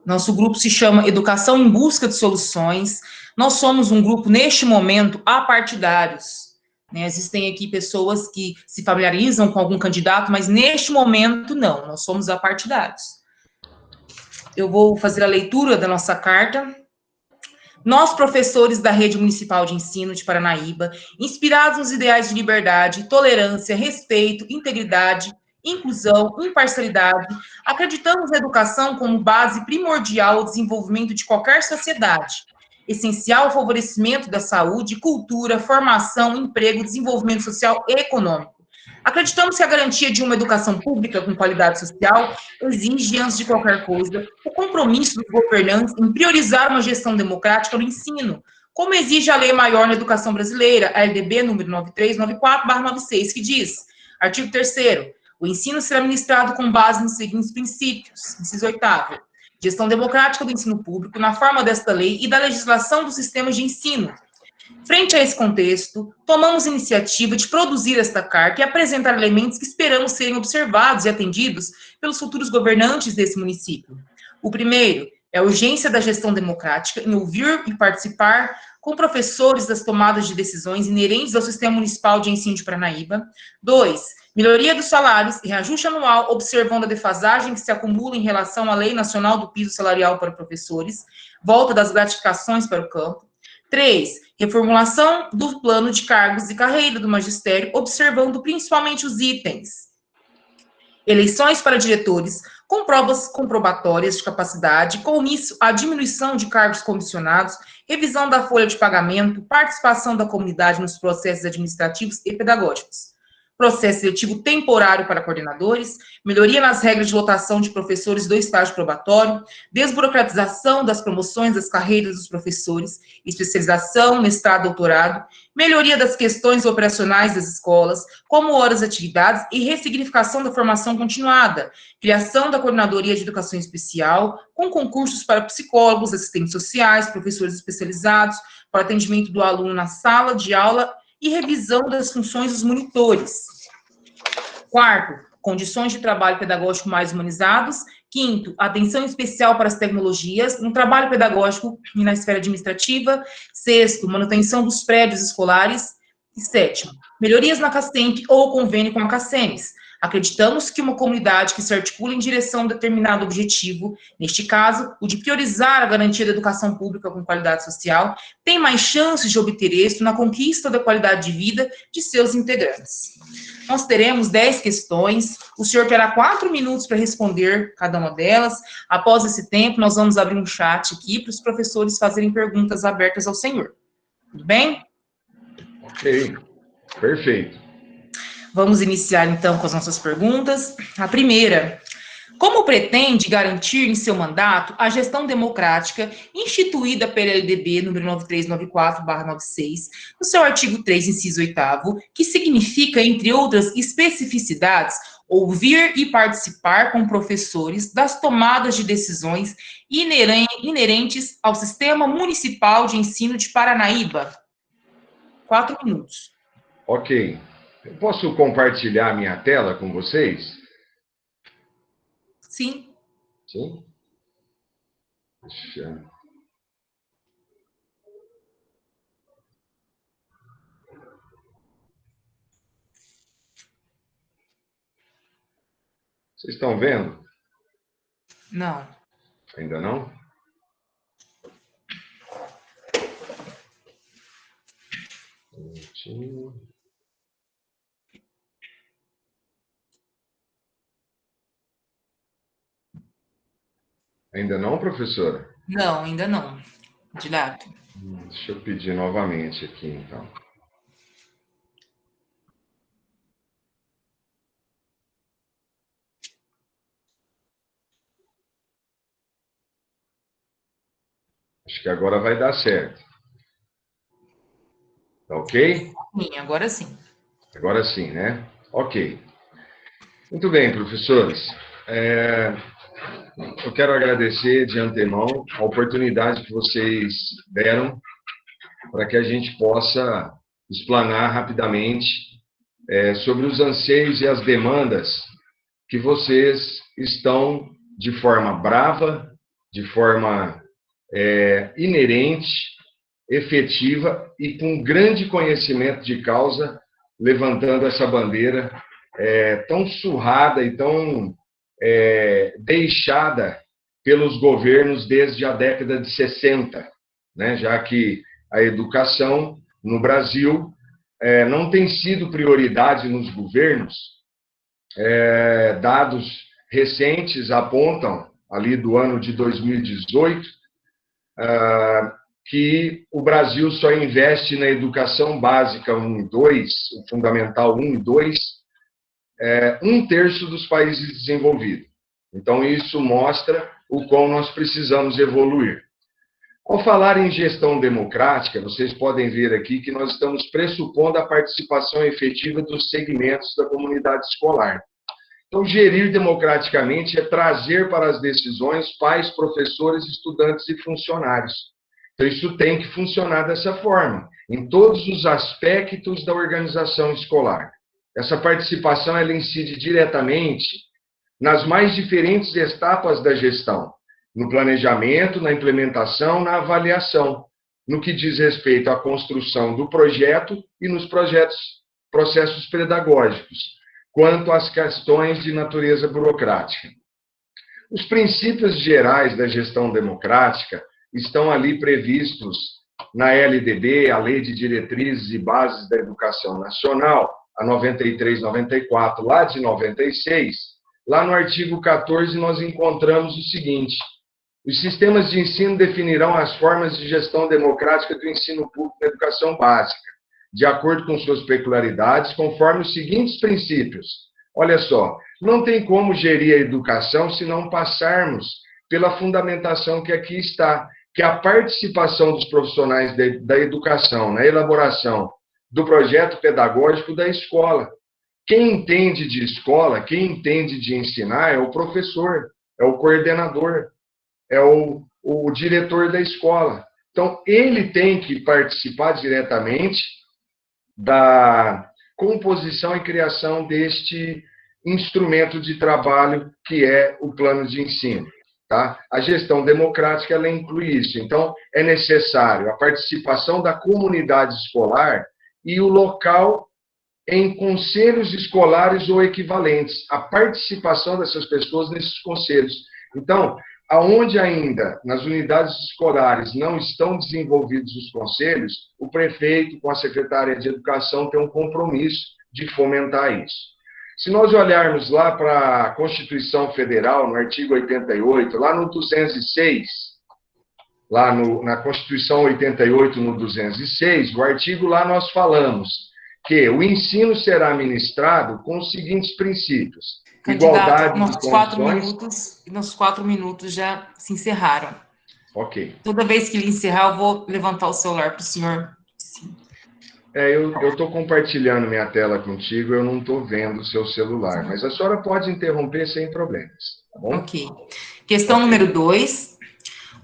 Nosso grupo se chama Educação em Busca de Soluções. Nós somos um grupo, neste momento, apartidários. Existem aqui pessoas que se familiarizam com algum candidato, mas neste momento, não. Nós somos apartidários. Eu vou fazer a leitura da nossa carta. Nós, professores da Rede Municipal de Ensino de Paranaíba, inspirados nos ideais de liberdade, tolerância, respeito, integridade, inclusão, imparcialidade, acreditamos na educação como base primordial ao desenvolvimento de qualquer sociedade, essencial ao favorecimento da saúde, cultura, formação, emprego, desenvolvimento social e econômico. Acreditamos que a garantia de uma educação pública com qualidade social exige, antes de qualquer coisa, o compromisso dos governantes em priorizar uma gestão democrática no ensino, como exige a Lei Maior na Educação Brasileira, a LDB número 9394/96, que diz, artigo 3º, o ensino será ministrado com base nos seguintes princípios, inciso 8º, gestão democrática do ensino público na forma desta lei e da legislação dos sistemas de ensino. Frente a esse contexto, tomamos iniciativa de produzir esta carta e apresentar elementos que esperamos serem observados e atendidos pelos futuros governantes desse município. O primeiro é a urgência da gestão democrática em ouvir e participar com professores das tomadas de decisões inerentes ao Sistema Municipal de Ensino de Paranaíba. 2, melhoria dos salários e reajuste anual, observando a defasagem que se acumula em relação à Lei Nacional do Piso Salarial para Professores, volta das gratificações para o campo. 3, reformulação do plano de cargos e carreira do magistério, observando principalmente os itens. Eleições para diretores, com provas comprobatórias de capacidade, com isso, a diminuição de cargos comissionados, revisão da folha de pagamento, participação da comunidade nos processos administrativos e pedagógicos. Processo seletivo temporário para coordenadores, melhoria nas regras de lotação de professores do estágio probatório, desburocratização das promoções das carreiras dos professores, especialização, mestrado, doutorado, melhoria das questões operacionais das escolas, como horas de atividades e ressignificação da formação continuada, criação da coordenadoria de educação especial, com concursos para psicólogos, assistentes sociais, professores especializados, para atendimento do aluno na sala de aula e revisão das funções dos monitores. 4º, condições de trabalho pedagógico mais humanizados. 5º, atenção especial para as tecnologias, no trabalho pedagógico e na esfera administrativa. 6º, manutenção dos prédios escolares. E 7º, melhorias na CACEMP ou convênio com a CACEMES. Acreditamos que uma comunidade que se articula em direção a um determinado objetivo, neste caso, o de priorizar a garantia da educação pública com qualidade social, tem mais chances de obter êxito na conquista da qualidade de vida de seus integrantes. Nós teremos 10 questões, o senhor terá 4 minutos para responder cada uma delas. Após esse tempo, nós vamos abrir um chat aqui para os professores fazerem perguntas abertas ao senhor. Tudo bem? Ok, perfeito. Vamos iniciar, então, com as nossas perguntas. A primeira, como pretende garantir em seu mandato a gestão democrática instituída pela LDB número 9394/96, no seu artigo 3, inciso 8º, que significa, entre outras especificidades, ouvir e participar com professores das tomadas de decisões inerentes ao Sistema Municipal de Ensino de Paranaíba? 4 minutos. Ok. Eu posso compartilhar minha tela com vocês? Sim. Sim? Deixa... Vocês estão vendo? Não. Ainda não? Um minutinho. Ainda não, professora? Não, ainda não. Direto. Deixa eu pedir novamente aqui, então. Acho que agora vai dar certo. Tá ok? Sim, agora sim. Agora sim, né? Ok. Muito bem, professores. Eu quero agradecer de antemão a oportunidade que vocês deram para que a gente possa explanar rapidamente sobre os anseios e as demandas que vocês estão de forma brava, de forma inerente, efetiva e com grande conhecimento de causa, levantando essa bandeira tão surrada e tão deixada pelos governos desde a década de 60, né? Já que a educação no Brasil não tem sido prioridade nos governos. Dados recentes apontam, ali do ano de 2018, que o Brasil só investe na educação básica 1 e 2, o fundamental 1 e 2, 1/3 dos países desenvolvidos. Então, isso mostra o quão nós precisamos evoluir. Ao falar em gestão democrática, vocês podem ver aqui que nós estamos pressupondo a participação efetiva dos segmentos da comunidade escolar. Então, gerir democraticamente é trazer para as decisões pais, professores, estudantes e funcionários. Então, isso tem que funcionar dessa forma, em todos os aspectos da organização escolar. Essa participação ela incide diretamente nas mais diferentes etapas da gestão, no planejamento, na implementação, na avaliação, no que diz respeito à construção do projeto e nos processos pedagógicos, quanto às questões de natureza burocrática. Os princípios gerais da gestão democrática estão ali previstos na LDB, a Lei de Diretrizes e Bases da Educação Nacional, a 93/94, lá de 96. Lá no artigo 14, nós encontramos o seguinte: os sistemas de ensino definirão as formas de gestão democrática do ensino público da educação básica, de acordo com suas peculiaridades, conforme os seguintes princípios. Olha só, não tem como gerir a educação se não passarmos pela fundamentação que aqui está, que é a participação dos profissionais da educação na elaboração do projeto pedagógico da escola. Quem entende de escola, quem entende de ensinar é o professor, é o coordenador, é o diretor da escola. Então, ele tem que participar diretamente da composição e criação deste instrumento de trabalho que é o plano de ensino. Tá? A gestão democrática ela inclui isso. Então, é necessário a participação da comunidade escolar e o local em conselhos escolares ou equivalentes, a participação dessas pessoas nesses conselhos. Então, aonde ainda nas unidades escolares não estão desenvolvidos os conselhos, o prefeito com a secretária de Educação tem um compromisso de fomentar isso. Se nós olharmos lá para a Constituição Federal, no artigo 88, lá no 206, lá na Constituição 88, no 206, o artigo lá nós falamos que o ensino será ministrado com os seguintes princípios. Candidato, nossos 4 minutos já se encerraram. Ok. Toda vez que ele encerrar, eu vou levantar o celular para o senhor. Sim. Eu estou compartilhando minha tela contigo, eu não estou vendo o seu celular, mas a senhora pode interromper sem problemas, tá bom? Ok. Questão número 2.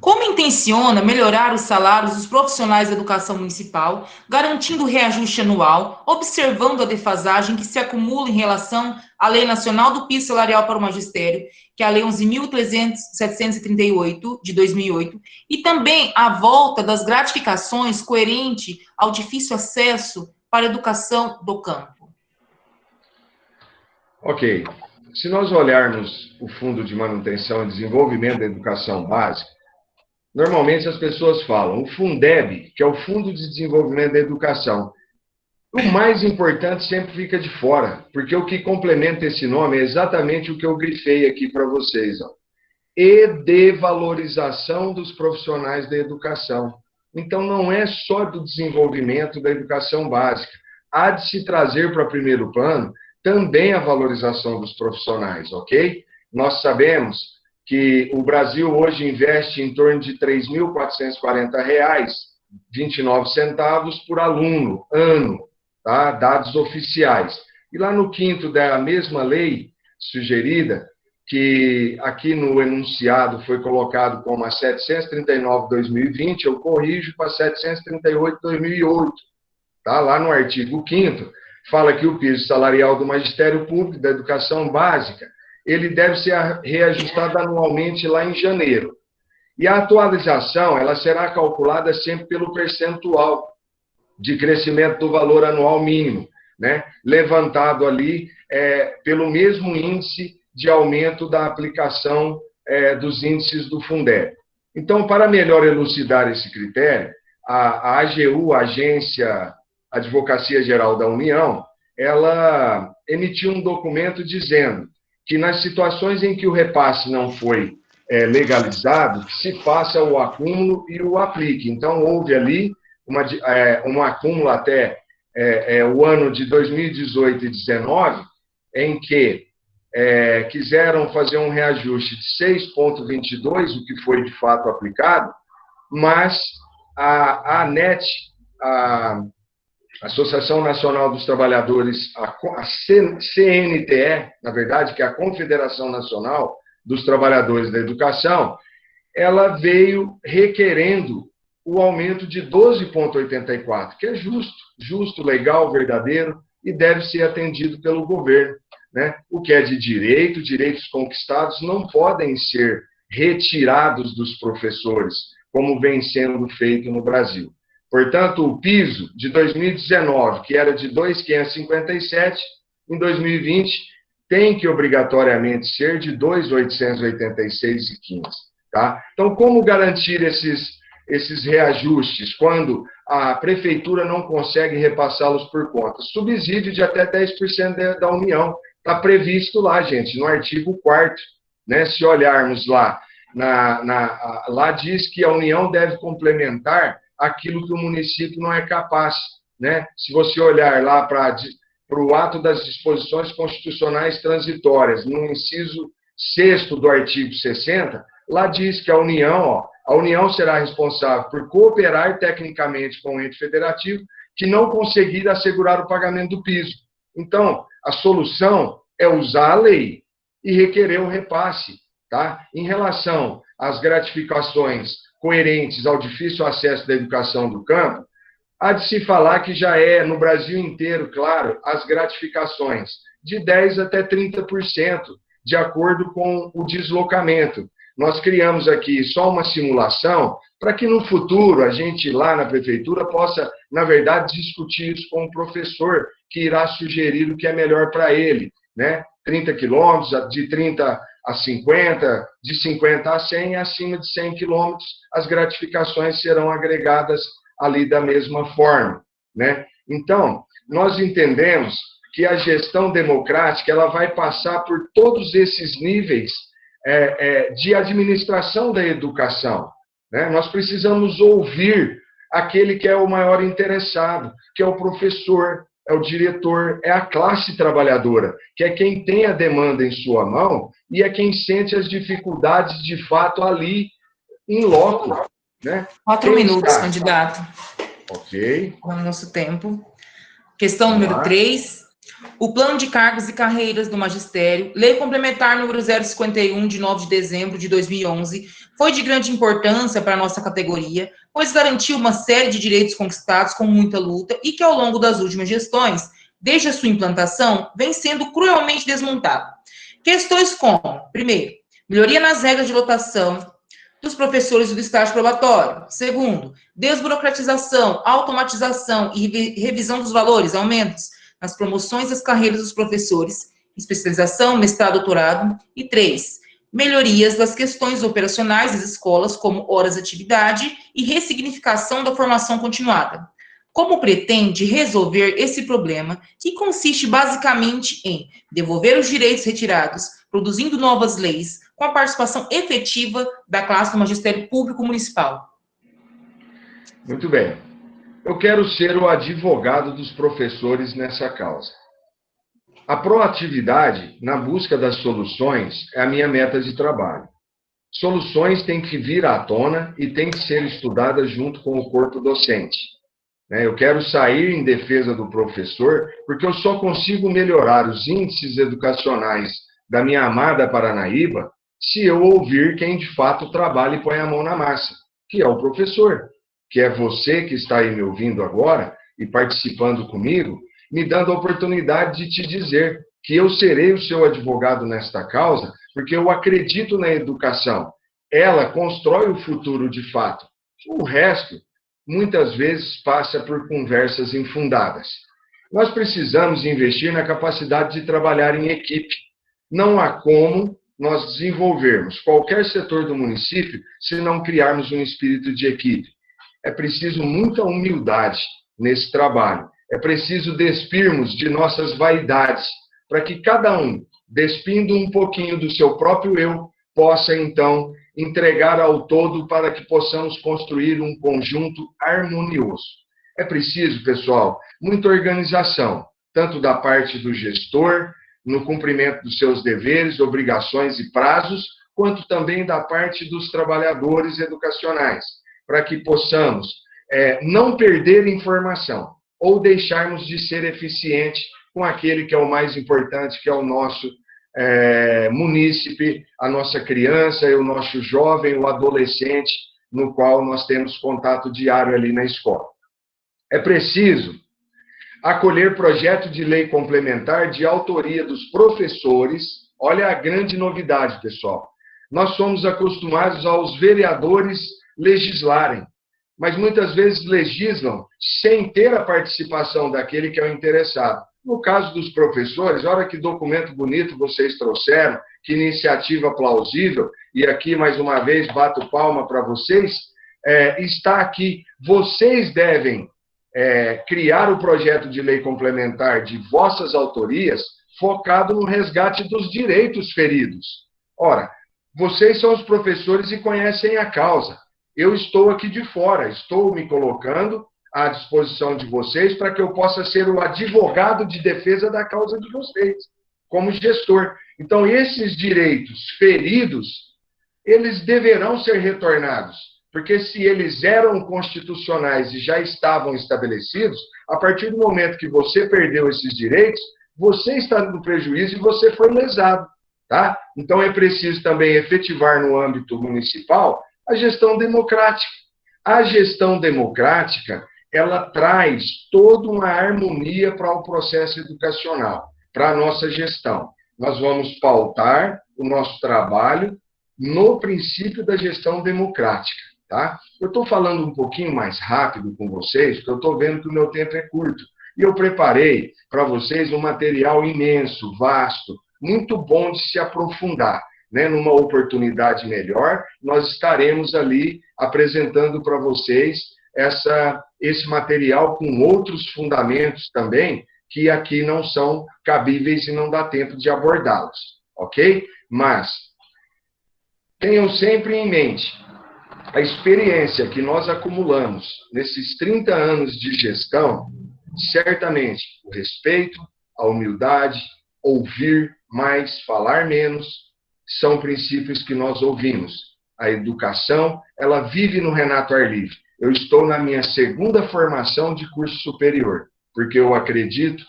Como intenciona melhorar os salários dos profissionais da educação municipal, garantindo o reajuste anual, observando a defasagem que se acumula em relação à Lei Nacional do Piso Salarial para o Magistério, que é a Lei 11.738, de 2008, e também a volta das gratificações coerente ao difícil acesso para a educação do campo? Ok. Se nós olharmos o Fundo de Manutenção e Desenvolvimento da Educação Básica, normalmente as pessoas falam o Fundeb, que é o Fundo de Desenvolvimento da Educação. O mais importante sempre fica de fora, porque o que complementa esse nome é exatamente o que eu grifei aqui para vocês. Ó. E de valorização dos profissionais da educação. Então, não é só do desenvolvimento da educação básica. Há de se trazer para primeiro plano também a valorização dos profissionais, ok? Nós sabemos que o Brasil hoje investe em torno de R$ 3.440,29 por aluno, ano, tá? Dados oficiais. E lá no 5º da mesma lei sugerida, que aqui no enunciado foi colocado como a 739/2020, eu corrijo para 738/2008. Tá? Lá no artigo 5º, fala que o piso salarial do Magistério Público da Educação Básica ele deve ser reajustado anualmente lá em janeiro. E a atualização, ela será calculada sempre pelo percentual de crescimento do valor anual mínimo, né? Levantado ali pelo mesmo índice de aumento da aplicação dos índices do Fundeb. Então, para melhor elucidar esse critério, a AGU, a Agência Advocacia Geral da União, ela emitiu um documento dizendo que nas situações em que o repasse não foi legalizado, que se faça o acúmulo e o aplique. Então, houve ali um acúmulo até o ano de 2018 e 2019, em que quiseram fazer um reajuste de 6,22, o que foi de fato aplicado, mas a ANET, a Associação Nacional dos Trabalhadores, a CNTE, na verdade, que é a Confederação Nacional dos Trabalhadores da Educação, ela veio requerendo o aumento de 12,84, que é justo, legal, verdadeiro, e deve ser atendido pelo governo, né? O que é de direitos conquistados não podem ser retirados dos professores, como vem sendo feito no Brasil. Portanto, o piso de 2019, que era de 2.557, em 2020 tem que obrigatoriamente ser de 2.886,15. Tá? Então, como garantir esses reajustes quando a prefeitura não consegue repassá-los por conta? Subsídio de até 10% da União. Está previsto lá, gente, no artigo 4º. Né? Se olharmos lá, lá diz que a União deve complementar aquilo que o município não é capaz. Né? Se você olhar lá para o ato das disposições constitucionais transitórias, no inciso 6º do artigo 60, lá diz que a União será responsável por cooperar tecnicamente com o ente federativo que não conseguir assegurar o pagamento do piso. Então, a solução é usar a lei e requerer o repasse. Tá? Em relação às gratificações coerentes ao difícil acesso da educação do campo, há de se falar que já no Brasil inteiro, claro, as gratificações de 10% até 30%, de acordo com o deslocamento. Nós criamos aqui só uma simulação para que no futuro a gente lá na prefeitura possa, na verdade, discutir isso com o professor, que irá sugerir o que é melhor para ele. Né? 30 quilômetros, de 30 a 50, de 50 a 100, e acima de 100 quilômetros, as gratificações serão agregadas ali da mesma forma. Né? Então, nós entendemos que a gestão democrática ela vai passar por todos esses níveis de administração da educação. Né? Nós precisamos ouvir aquele que é o maior interessado, que é o professor, é o diretor, é a classe trabalhadora, que é quem tem a demanda em sua mão e é quem sente as dificuldades de fato ali, em loco. Né? 4 minutos, candidato. Ok. Com o nosso tempo. Questão número 3. O Plano de Cargos e Carreiras do Magistério, Lei Complementar número 051, de 9 de dezembro de 2011, foi de grande importância para a nossa categoria, pois garantiu uma série de direitos conquistados com muita luta e que, ao longo das últimas gestões, desde a sua implantação, vem sendo cruelmente desmontado. Questões como, primeiro, melhoria nas regras de lotação dos professores do estágio probatório. Segundo, desburocratização, automatização e revisão dos valores, aumentos nas promoções das carreiras dos professores, especialização, mestrado, doutorado. E 3, melhorias das questões operacionais das escolas, como horas de atividade e ressignificação da formação continuada. Como pretende resolver esse problema, que consiste basicamente em devolver os direitos retirados, produzindo novas leis, com a participação efetiva da classe do magistério público municipal? Muito bem. Eu quero ser o advogado dos professores nessa causa. A proatividade na busca das soluções é a minha meta de trabalho. Soluções têm que vir à tona e têm que ser estudadas junto com o corpo docente. Eu quero sair em defesa do professor, porque eu só consigo melhorar os índices educacionais da minha amada Paranaíba se eu ouvir quem de fato trabalha e põe a mão na massa, que é o professor, que é você que está aí me ouvindo agora e participando comigo, me dando a oportunidade de te dizer que eu serei o seu advogado nesta causa, porque eu acredito na educação. Ela constrói o futuro de fato. O resto, muitas vezes, passa por conversas infundadas. Nós precisamos investir na capacidade de trabalhar em equipe. Não há como nós desenvolvermos qualquer setor do município se não criarmos um espírito de equipe. É preciso muita humildade nesse trabalho. É preciso despirmos de nossas vaidades, para que cada um, despindo um pouquinho do seu próprio eu, possa, então, entregar ao todo para que possamos construir um conjunto harmonioso. É preciso, pessoal, muita organização, tanto da parte do gestor, no cumprimento dos seus deveres, obrigações e prazos, quanto também da parte dos trabalhadores educacionais, para que possamos não perder informação ou deixarmos de ser eficiente com aquele que é o mais importante, que é o nosso munícipe, a nossa criança, o nosso jovem, o adolescente, no qual nós temos contato diário ali na escola. É preciso acolher projeto de lei complementar de autoria dos professores. Olha a grande novidade, pessoal. Nós somos acostumados aos vereadores legislarem, mas muitas vezes legislam sem ter a participação daquele que é o interessado. No caso dos professores, olha que documento bonito vocês trouxeram, que iniciativa plausível, e aqui, mais uma vez, bato palma para vocês, está aqui. Vocês devem criar o projeto de lei complementar de vossas autorias, focado no resgate dos direitos feridos. Ora, vocês são os professores e conhecem a causa. Eu estou aqui de fora, estou me colocando à disposição de vocês para que eu possa ser o advogado de defesa da causa de vocês, como gestor. Então, esses direitos feridos, eles deverão ser retornados, porque se eles eram constitucionais e já estavam estabelecidos, a partir do momento que você perdeu esses direitos, você está no prejuízo e você foi lesado, tá? Então, é preciso também efetivar no âmbito municipal a gestão democrática. A gestão democrática, ela traz toda uma harmonia para o processo educacional, para a nossa gestão. Nós vamos pautar o nosso trabalho no princípio da gestão democrática, tá? Eu estou falando um pouquinho mais rápido com vocês, porque eu estou vendo que o meu tempo é curto. E eu preparei para vocês um material imenso, vasto, muito bom de se aprofundar. Né? Numa oportunidade melhor, nós estaremos ali apresentando para vocês esse material com outros fundamentos também, que aqui não são cabíveis e não dá tempo de abordá-los, ok? Mas tenham sempre em mente a experiência que nós acumulamos nesses 30 anos de gestão, certamente o respeito, a humildade, ouvir mais, falar menos, são princípios que nós ouvimos. A educação, ela vive no Renato Arlive. Eu estou na minha segunda formação de curso superior, porque eu acredito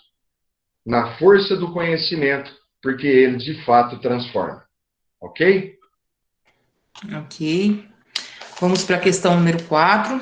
na força do conhecimento, porque ele, de fato, transforma. Ok? Ok. Vamos para a questão número 4.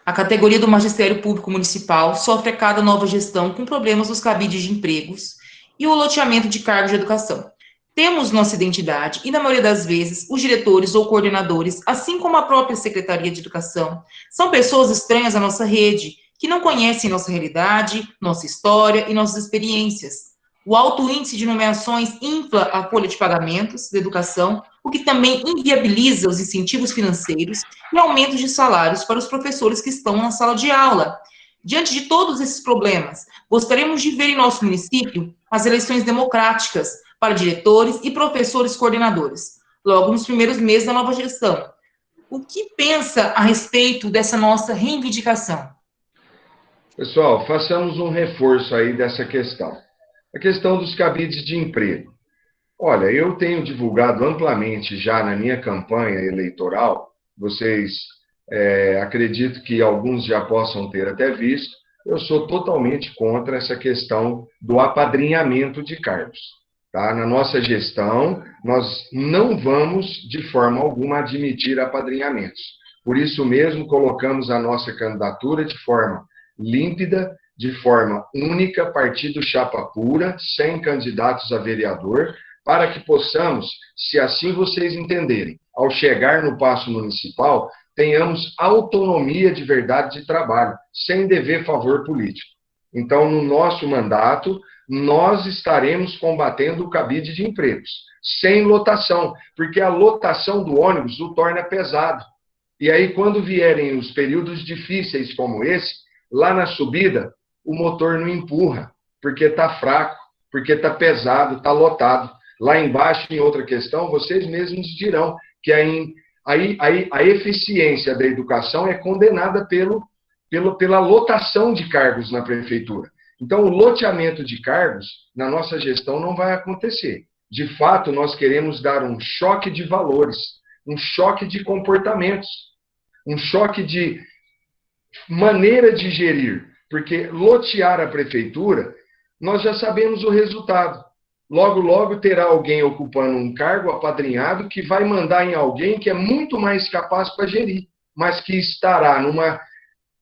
A categoria do Magistério Público Municipal sofre a cada nova gestão com problemas nos cabides de empregos e o loteamento de cargos de educação. Temos nossa identidade e, na maioria das vezes, os diretores ou coordenadores, assim como a própria Secretaria de Educação, são pessoas estranhas à nossa rede, que não conhecem nossa realidade, nossa história e nossas experiências. O alto índice de nomeações infla a folha de pagamentos da educação, o que também inviabiliza os incentivos financeiros e aumentos de salários para os professores que estão na sala de aula. Diante de todos esses problemas, gostaríamos de ver em nosso município as eleições democráticas para diretores e professores coordenadores, logo nos primeiros meses da nova gestão. O que pensa a respeito dessa nossa reivindicação? Pessoal, façamos um reforço aí dessa questão. A questão dos cabides de emprego. Olha, eu tenho divulgado amplamente já na minha campanha eleitoral, vocês acredito que alguns já possam ter até visto, eu sou totalmente contra essa questão do apadrinhamento de cargos. Tá? Na nossa gestão, nós não vamos, de forma alguma, admitir apadrinhamentos. Por isso mesmo, colocamos a nossa candidatura de forma límpida, de forma única, partido chapa pura, sem candidatos a vereador, para que possamos, se assim vocês entenderem, ao chegar no Paço Municipal, tenhamos autonomia de verdade de trabalho, sem dever favor político. Então, no nosso mandato, nós estaremos combatendo o cabide de empregos, sem lotação, porque a lotação do ônibus o torna pesado. E aí, quando vierem os períodos difíceis como esse, lá na subida, o motor não empurra, porque está fraco, porque está pesado, está lotado. Lá embaixo, em outra questão, vocês mesmos dirão que a eficiência da educação é condenada pela lotação de cargos na prefeitura. Então, o loteamento de cargos, na nossa gestão, não vai acontecer. De fato, nós queremos dar um choque de valores, um choque de comportamentos, um choque de maneira de gerir, porque lotear a prefeitura, nós já sabemos o resultado. Logo, logo terá alguém ocupando um cargo apadrinhado que vai mandar em alguém que é muito mais capaz para gerir, mas que estará numa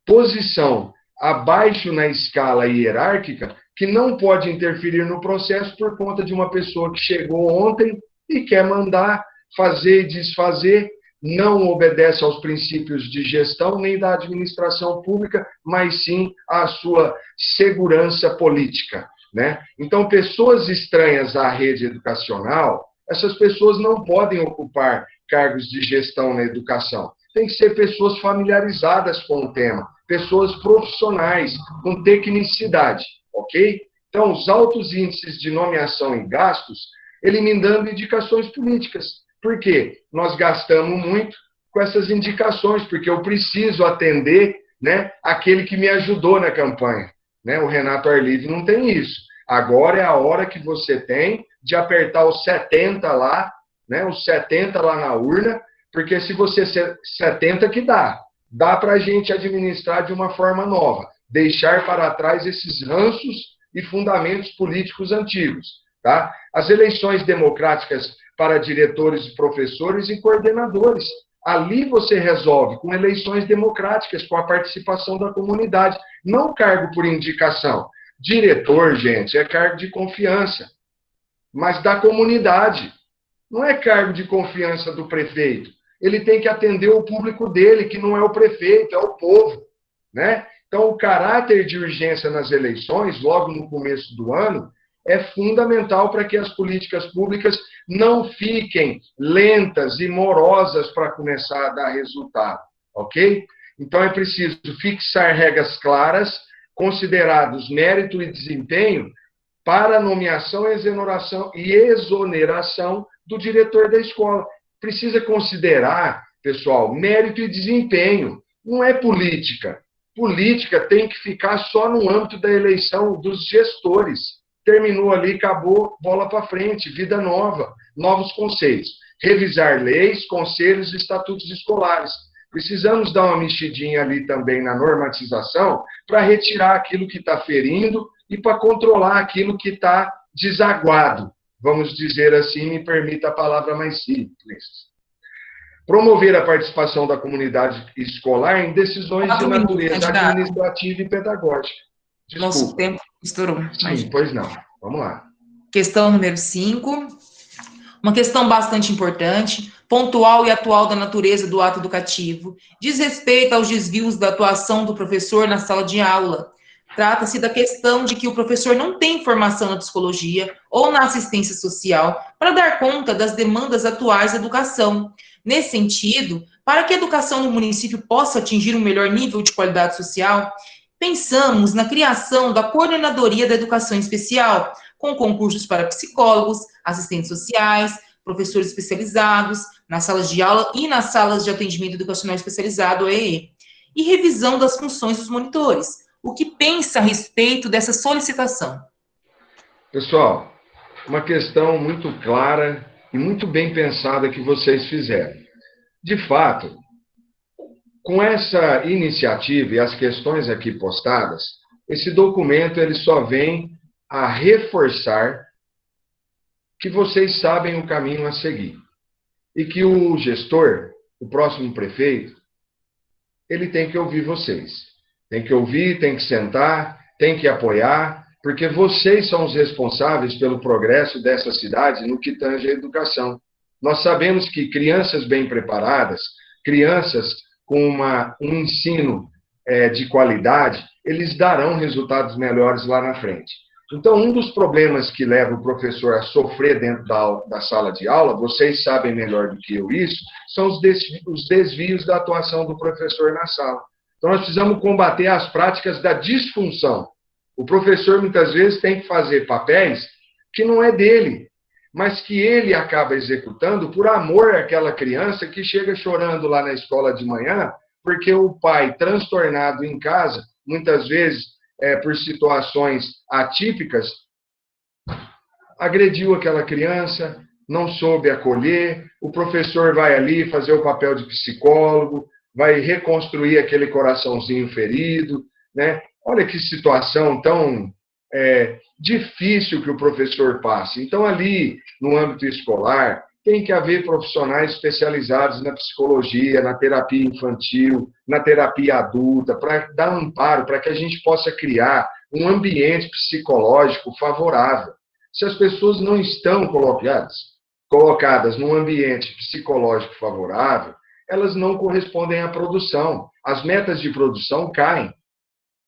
posição abaixo na escala hierárquica, que não pode interferir no processo por conta de uma pessoa que chegou ontem e quer mandar fazer e desfazer, não obedece aos princípios de gestão nem da administração pública, mas sim à sua segurança política, né? Então, pessoas estranhas à rede educacional, essas pessoas não podem ocupar cargos de gestão na educação. Tem que ser pessoas familiarizadas com o tema, pessoas profissionais, com tecnicidade, ok? Então, os altos índices de nomeação e gastos, eliminando indicações políticas. Por quê? Nós gastamos muito com essas indicações, porque eu preciso atender, né, aquele que me ajudou na campanha. Né? O Renato Arlive não tem isso. Agora é a hora que você tem de apertar os 70 lá, né, os 70 lá na urna, porque se você 70 que dá para a gente administrar de uma forma nova, deixar para trás esses ranços e fundamentos políticos antigos. Tá? As eleições democráticas para diretores, professores e coordenadores. Ali você resolve com eleições democráticas, com a participação da comunidade, não cargo por indicação. Diretor, gente, é cargo de confiança, mas da comunidade. Não é cargo de confiança do prefeito. Ele tem que atender o público dele, que não é o prefeito, é o povo. Né? Então, o caráter de urgência nas eleições, logo no começo do ano, é fundamental para que as políticas públicas não fiquem lentas e morosas para começar a dar resultado, ok? Então, é preciso fixar regras claras, considerados mérito e desempenho, para a nomeação e exoneração do diretor da escola. Precisa considerar, pessoal, mérito e desempenho, não é política. Política tem que ficar só no âmbito da eleição dos gestores. Terminou ali, acabou, bola para frente, vida nova, novos conceitos. Revisar leis, conselhos e estatutos escolares. Precisamos dar uma mexidinha ali também na normatização para retirar aquilo que está ferindo e para controlar aquilo que está desaguado. Vamos dizer assim, me permita a palavra mais simples. Promover a participação da comunidade escolar em decisões de natureza administrativa e pedagógica. Desculpa. Nosso tempo estourou. Sim, pois não. Vamos lá. Questão número 5. Uma questão bastante importante, pontual e atual da natureza do ato educativo. Diz respeito aos desvios da atuação do professor na sala de aula. Trata-se da questão de que o professor não tem formação na psicologia ou na assistência social para dar conta das demandas atuais da educação. Nesse sentido, para que a educação no município possa atingir um melhor nível de qualidade social, pensamos na criação da Coordenadoria da Educação Especial, com concursos para psicólogos, assistentes sociais, professores especializados, nas salas de aula e nas salas de atendimento educacional especializado, EE, e revisão das funções dos monitores. O que pensa a respeito dessa solicitação? Pessoal, uma questão muito clara e muito bem pensada que vocês fizeram. De fato, com essa iniciativa e as questões aqui postadas, esse documento ele só vem a reforçar que vocês sabem o caminho a seguir. E que o gestor, o próximo prefeito, ele tem que ouvir vocês. Tem que ouvir, tem que sentar, tem que apoiar, porque vocês são os responsáveis pelo progresso dessa cidade no que tange à educação. Nós sabemos que crianças bem preparadas, crianças com um ensino de qualidade, eles darão resultados melhores lá na frente. Então, um dos problemas que leva o professor a sofrer dentro da sala de aula, vocês sabem melhor do que eu isso, são os desvios da atuação do professor na sala. Então, nós precisamos combater as práticas da disfunção. O professor, muitas vezes, tem que fazer papéis que não é dele, mas que ele acaba executando por amor àquela criança que chega chorando lá na escola de manhã, porque o pai, transtornado em casa, muitas vezes por situações atípicas, agrediu aquela criança, não soube acolher, o professor vai ali fazer o papel de psicólogo, vai reconstruir aquele coraçãozinho ferido, né? Olha que situação tão difícil que o professor passa. Então, ali, no âmbito escolar, tem que haver profissionais especializados na psicologia, na terapia infantil, na terapia adulta, para dar amparo, para que a gente possa criar um ambiente psicológico favorável. Se as pessoas não estão colocadas num ambiente psicológico favorável, elas não correspondem à produção. As metas de produção caem.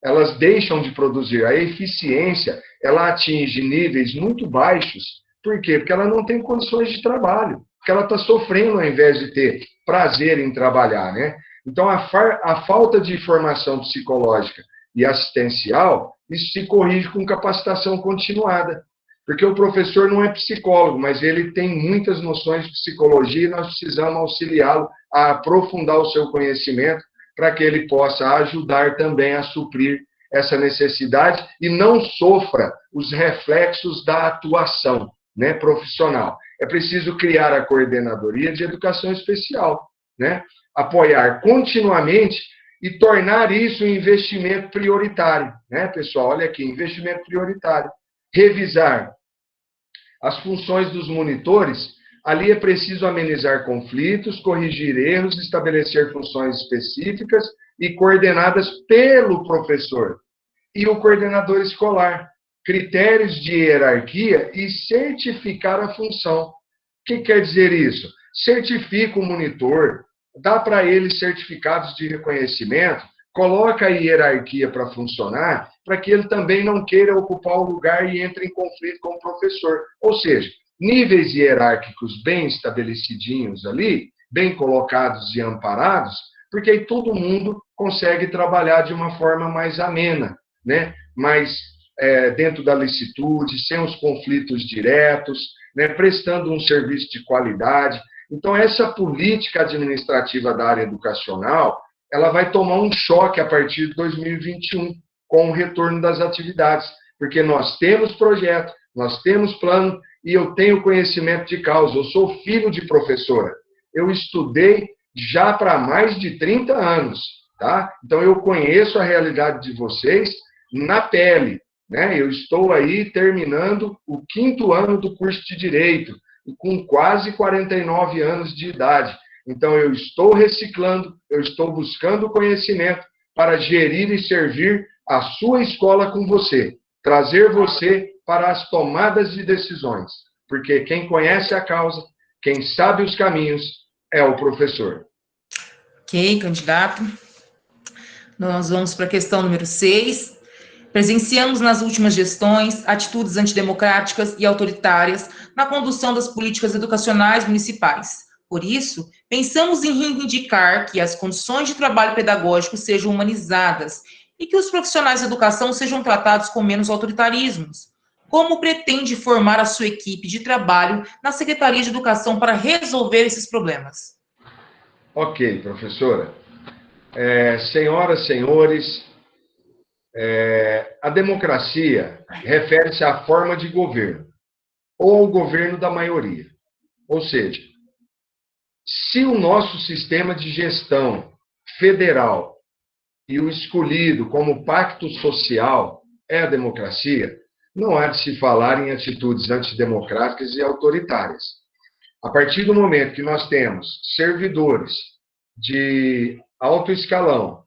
Elas deixam de produzir. A eficiência, ela atinge níveis muito baixos. Por quê? Porque ela não tem condições de trabalho. Porque ela está sofrendo ao invés de ter prazer em trabalhar, né? Então, a falta de formação psicológica e assistencial, isso se corrige com capacitação continuada. Porque o professor não é psicólogo, mas ele tem muitas noções de psicologia e nós precisamos auxiliá-lo a aprofundar o seu conhecimento para que ele possa ajudar também a suprir essa necessidade e não sofra os reflexos da atuação, né, profissional. É preciso criar a coordenadoria de educação especial, né? Apoiar continuamente e tornar isso um investimento prioritário, né, pessoal? Olha aqui, investimento prioritário. Revisar as funções dos monitores. Ali é preciso amenizar conflitos, corrigir erros, estabelecer funções específicas e coordenadas pelo professor e o coordenador escolar. Critérios de hierarquia e certificar a função. O que quer dizer isso? Certifica o monitor, dá para ele certificados de reconhecimento, coloca a hierarquia para funcionar, para que ele também não queira ocupar o lugar e entre em conflito com o professor. Ou seja, níveis hierárquicos bem estabelecidinhos ali, bem colocados e amparados, porque aí todo mundo consegue trabalhar de uma forma mais amena, né? Mais dentro da licitude, sem os conflitos diretos, né? Prestando um serviço de qualidade. Então, essa política administrativa da área educacional, ela vai tomar um choque a partir de 2021, com o retorno das atividades, porque nós temos projeto, nós temos plano, e eu tenho conhecimento de causa. Eu sou filho de professora. Eu estudei já para mais de 30 anos, tá? Então, eu conheço a realidade de vocês na pele, né? Eu estou aí terminando o 5º ano do curso de Direito, com quase 49 anos de idade. Então, eu estou reciclando, eu estou buscando conhecimento para gerir e servir a sua escola com você, trazer você para as tomadas de decisões, porque quem conhece a causa, quem sabe os caminhos, é o professor. Ok, candidato. Nós vamos para a questão número 6. Presenciamos nas últimas gestões atitudes antidemocráticas e autoritárias na condução das políticas educacionais municipais. Por isso, pensamos em reivindicar que as condições de trabalho pedagógico sejam humanizadas e que os profissionais de educação sejam tratados com menos autoritarismos. Como pretende formar a sua equipe de trabalho na Secretaria de Educação para resolver esses problemas? Ok, professora. Senhoras, senhores, a democracia refere-se à forma de governo, ou ao governo da maioria. Ou seja, se o nosso sistema de gestão federal e o escolhido como pacto social é a democracia, não há de se falar em atitudes antidemocráticas e autoritárias. A partir do momento que nós temos servidores de alto escalão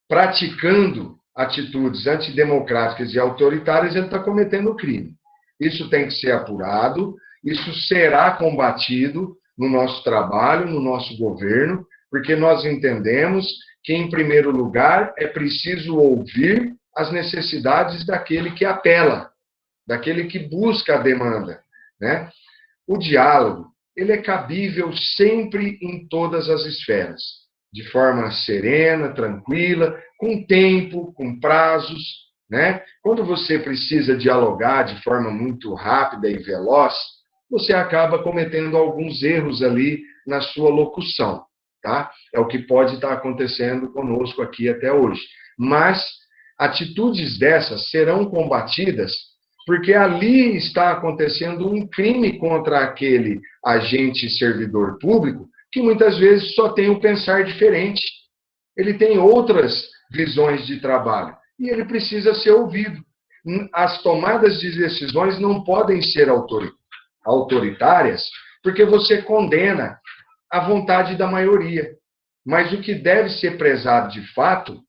praticando atitudes antidemocráticas e autoritárias, ele está cometendo crime. Isso tem que ser apurado, isso será combatido no nosso trabalho, no nosso governo, porque nós entendemos que, em primeiro lugar, é preciso ouvir as necessidades daquele que apela, daquele que busca a demanda, né? O diálogo, ele é cabível sempre em todas as esferas, de forma serena, tranquila, com tempo, com prazos, né? Quando você precisa dialogar de forma muito rápida e veloz, você acaba cometendo alguns erros ali na sua locução, tá? É o que pode estar acontecendo conosco aqui até hoje. Mas atitudes dessas serão combatidas porque ali está acontecendo um crime contra aquele agente servidor público que muitas vezes só tem um pensar diferente. Ele tem outras visões de trabalho e ele precisa ser ouvido. As tomadas de decisões não podem ser autoritárias porque você condena a vontade da maioria. Mas o que deve ser prezado de fato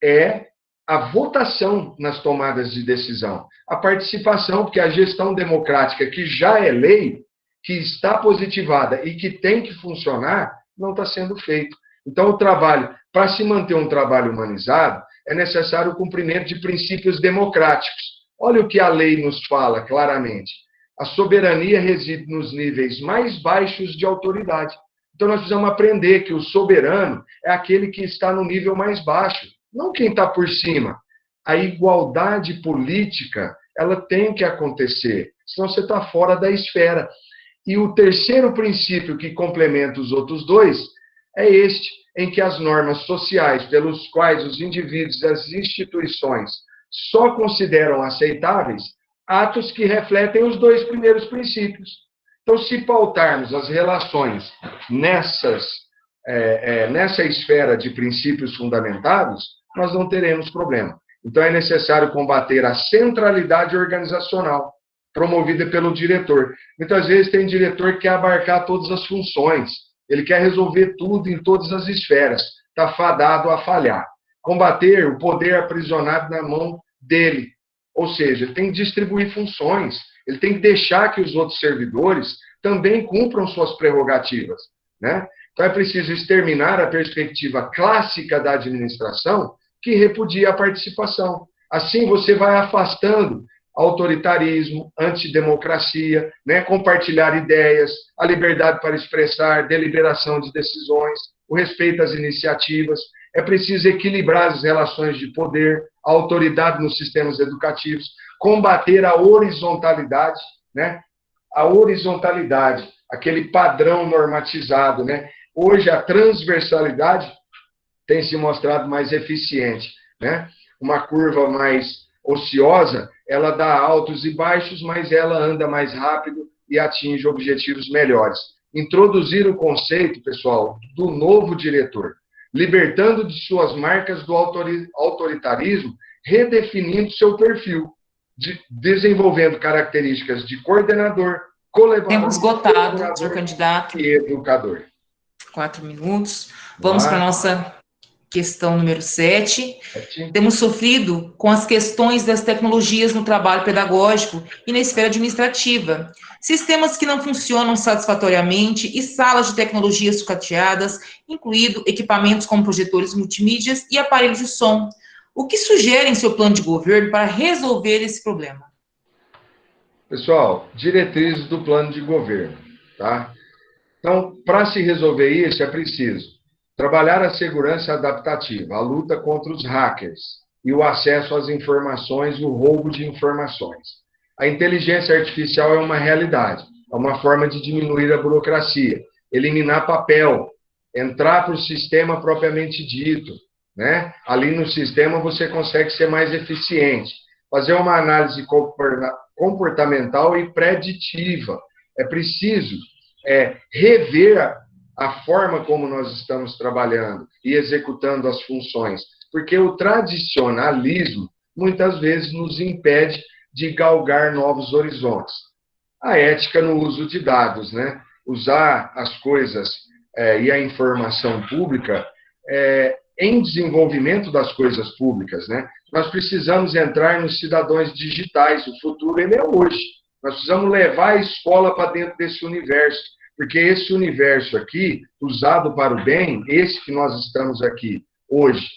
é a votação nas tomadas de decisão, a participação, porque a gestão democrática, que já é lei, que está positivada e que tem que funcionar, não está sendo feito. Então, o trabalho, para se manter um trabalho humanizado, é necessário o cumprimento de princípios democráticos. Olha o que a lei nos fala claramente. A soberania reside nos níveis mais baixos de autoridade. Então, nós precisamos aprender que o soberano é aquele que está no nível mais baixo, não quem está por cima. A igualdade política, ela tem que acontecer, senão você está fora da esfera. E o terceiro princípio que complementa os outros dois é este, em que as normas sociais pelos quais os indivíduos e as instituições só consideram aceitáveis atos que refletem os dois primeiros princípios. Então, se pautarmos as relações nessa esfera de princípios fundamentados, nós não teremos problema. Então, é necessário combater a centralidade organizacional promovida pelo diretor. Muitas vezes tem diretor que quer abarcar todas as funções, ele quer resolver tudo em todas as esferas, está fadado a falhar. Combater o poder aprisionado na mão dele, ou seja, ele tem que distribuir funções, ele tem que deixar que os outros servidores também cumpram suas prerrogativas, né? Então é preciso exterminar a perspectiva clássica da administração que repudia a participação. Assim você vai afastando autoritarismo, antidemocracia, né? Compartilhar ideias, a liberdade para expressar, deliberação de decisões, o respeito às iniciativas. É preciso equilibrar as relações de poder, a autoridade nos sistemas educativos, combater a horizontalidade, né? A horizontalidade, aquele padrão normatizado, né? Hoje a transversalidade tem se mostrado mais eficiente, né? Uma curva mais ociosa, ela dá altos e baixos, mas ela anda mais rápido e atinge objetivos melhores. Introduzir o conceito, pessoal, do novo diretor, libertando de suas marcas do autoritarismo, redefinindo seu perfil, desenvolvendo características de coordenador, colaborador, tempo esgotado, senhor candidato. E educador. 4 minutos. Vamos para a nossa questão número 7. Temos sofrido com as questões das tecnologias no trabalho pedagógico e na esfera administrativa. Sistemas que não funcionam satisfatoriamente e salas de tecnologia sucateadas, incluindo equipamentos como projetores multimídias e aparelhos de som. O que sugere em seu plano de governo para resolver esse problema? Pessoal, diretrizes do plano de governo, tá? Então, para se resolver isso, é preciso trabalhar a segurança adaptativa, a luta contra os hackers e o acesso às informações e o roubo de informações. A inteligência artificial é uma realidade, é uma forma de diminuir a burocracia, eliminar papel, entrar para o sistema propriamente dito, né? Ali no sistema você consegue ser mais eficiente, fazer uma análise comportamental e preditiva. É preciso rever a forma como nós estamos trabalhando e executando as funções, porque o tradicionalismo muitas vezes nos impede de galgar novos horizontes. A ética no uso de dados, né? Usar as coisas e a informação pública em desenvolvimento das coisas públicas, né? Nós precisamos entrar nos cidadãos digitais, o futuro ele é hoje. Nós precisamos levar a escola para dentro desse universo, porque esse universo aqui, usado para o bem, esse que nós estamos aqui hoje,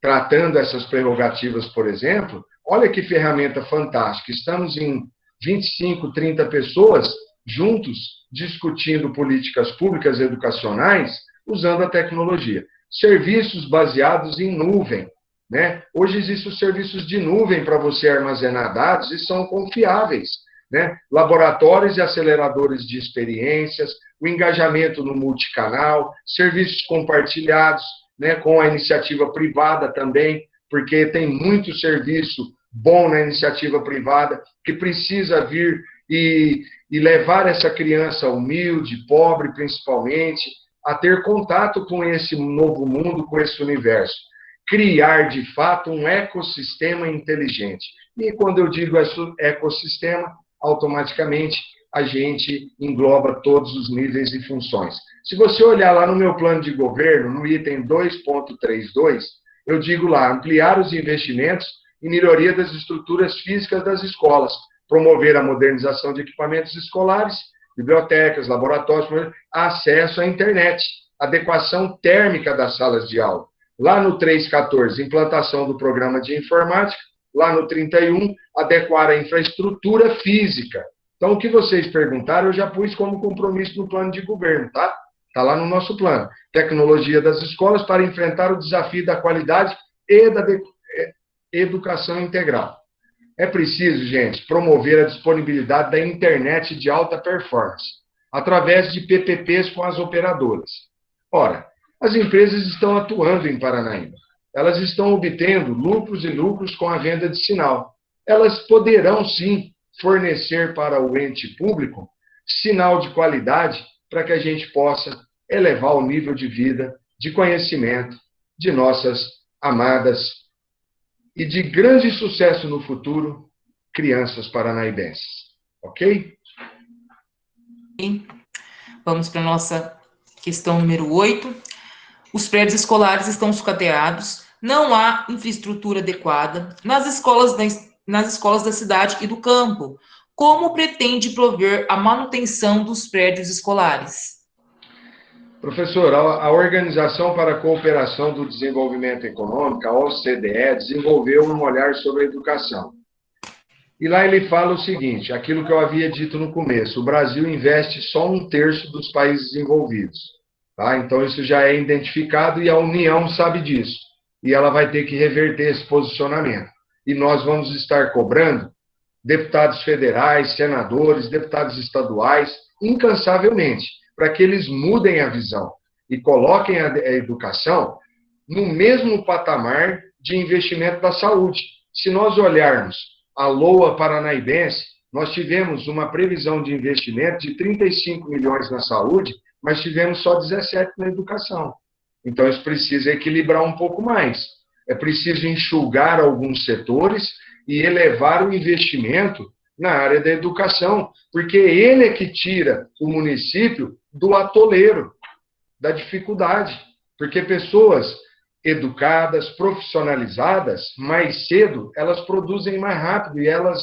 tratando essas prerrogativas, por exemplo, olha que ferramenta fantástica. Estamos em 25, 30 pessoas juntos discutindo políticas públicas educacionais usando a tecnologia. Serviços baseados em nuvem, né? Hoje existem os serviços de nuvem para você armazenar dados e são confiáveis, né? Laboratórios e aceleradores de experiências, o engajamento no multicanal, serviços compartilhados, né, com a iniciativa privada também, porque tem muito serviço bom na iniciativa privada que precisa vir e levar essa criança humilde, pobre principalmente, a ter contato com esse novo mundo, com esse universo. Criar, de fato, um ecossistema inteligente. E quando eu digo ecossistema, automaticamente a gente engloba todos os níveis e funções. Se você olhar lá no meu plano de governo, no item 2.32, eu digo lá, ampliar os investimentos em melhoria das estruturas físicas das escolas, promover a modernização de equipamentos escolares, bibliotecas, laboratórios, acesso à internet, adequação térmica das salas de aula. Lá no 3.14, implantação do programa de informática. Lá no 31, adequar a infraestrutura física. Então, o que vocês perguntaram, eu já pus como compromisso no plano de governo, tá? Está lá no nosso plano. Tecnologia das escolas para enfrentar o desafio da qualidade e da educação integral. É preciso, gente, promover a disponibilidade da internet de alta performance, através de PPPs com as operadoras. Ora, as empresas estão atuando em Paranaíba. Elas estão obtendo lucros e lucros com a venda de sinal. Elas poderão, sim, fornecer para o ente público sinal de qualidade para que a gente possa elevar o nível de vida, de conhecimento de nossas amadas e de grande sucesso no futuro, crianças paranaibenses. Ok? Vamos para a nossa questão número 8. Os prédios escolares estão sucateados, não há infraestrutura adequada nas escolas da cidade e do campo. Como pretende prover a manutenção dos prédios escolares? Professor, a Organização para a Cooperação do Desenvolvimento Econômico, a OCDE, desenvolveu um olhar sobre a educação. E lá ele fala o seguinte, aquilo que eu havia dito no começo, o Brasil investe só 1/3 dos países desenvolvidos. Tá? Então, isso já é identificado e a União sabe disso. E ela vai ter que reverter esse posicionamento. E nós vamos estar cobrando deputados federais, senadores, deputados estaduais, incansavelmente, para que eles mudem a visão e coloquem a educação no mesmo patamar de investimento da saúde. Se nós olharmos a LOA paranaíbense, nós tivemos uma previsão de investimento de 35 milhões na saúde, mas tivemos só 17 na educação. Então, isso precisa equilibrar um pouco mais. É preciso enxugar alguns setores e elevar o investimento na área da educação, porque ele é que tira o município do atoleiro, da dificuldade. Porque pessoas educadas, profissionalizadas, mais cedo, elas produzem mais rápido e elas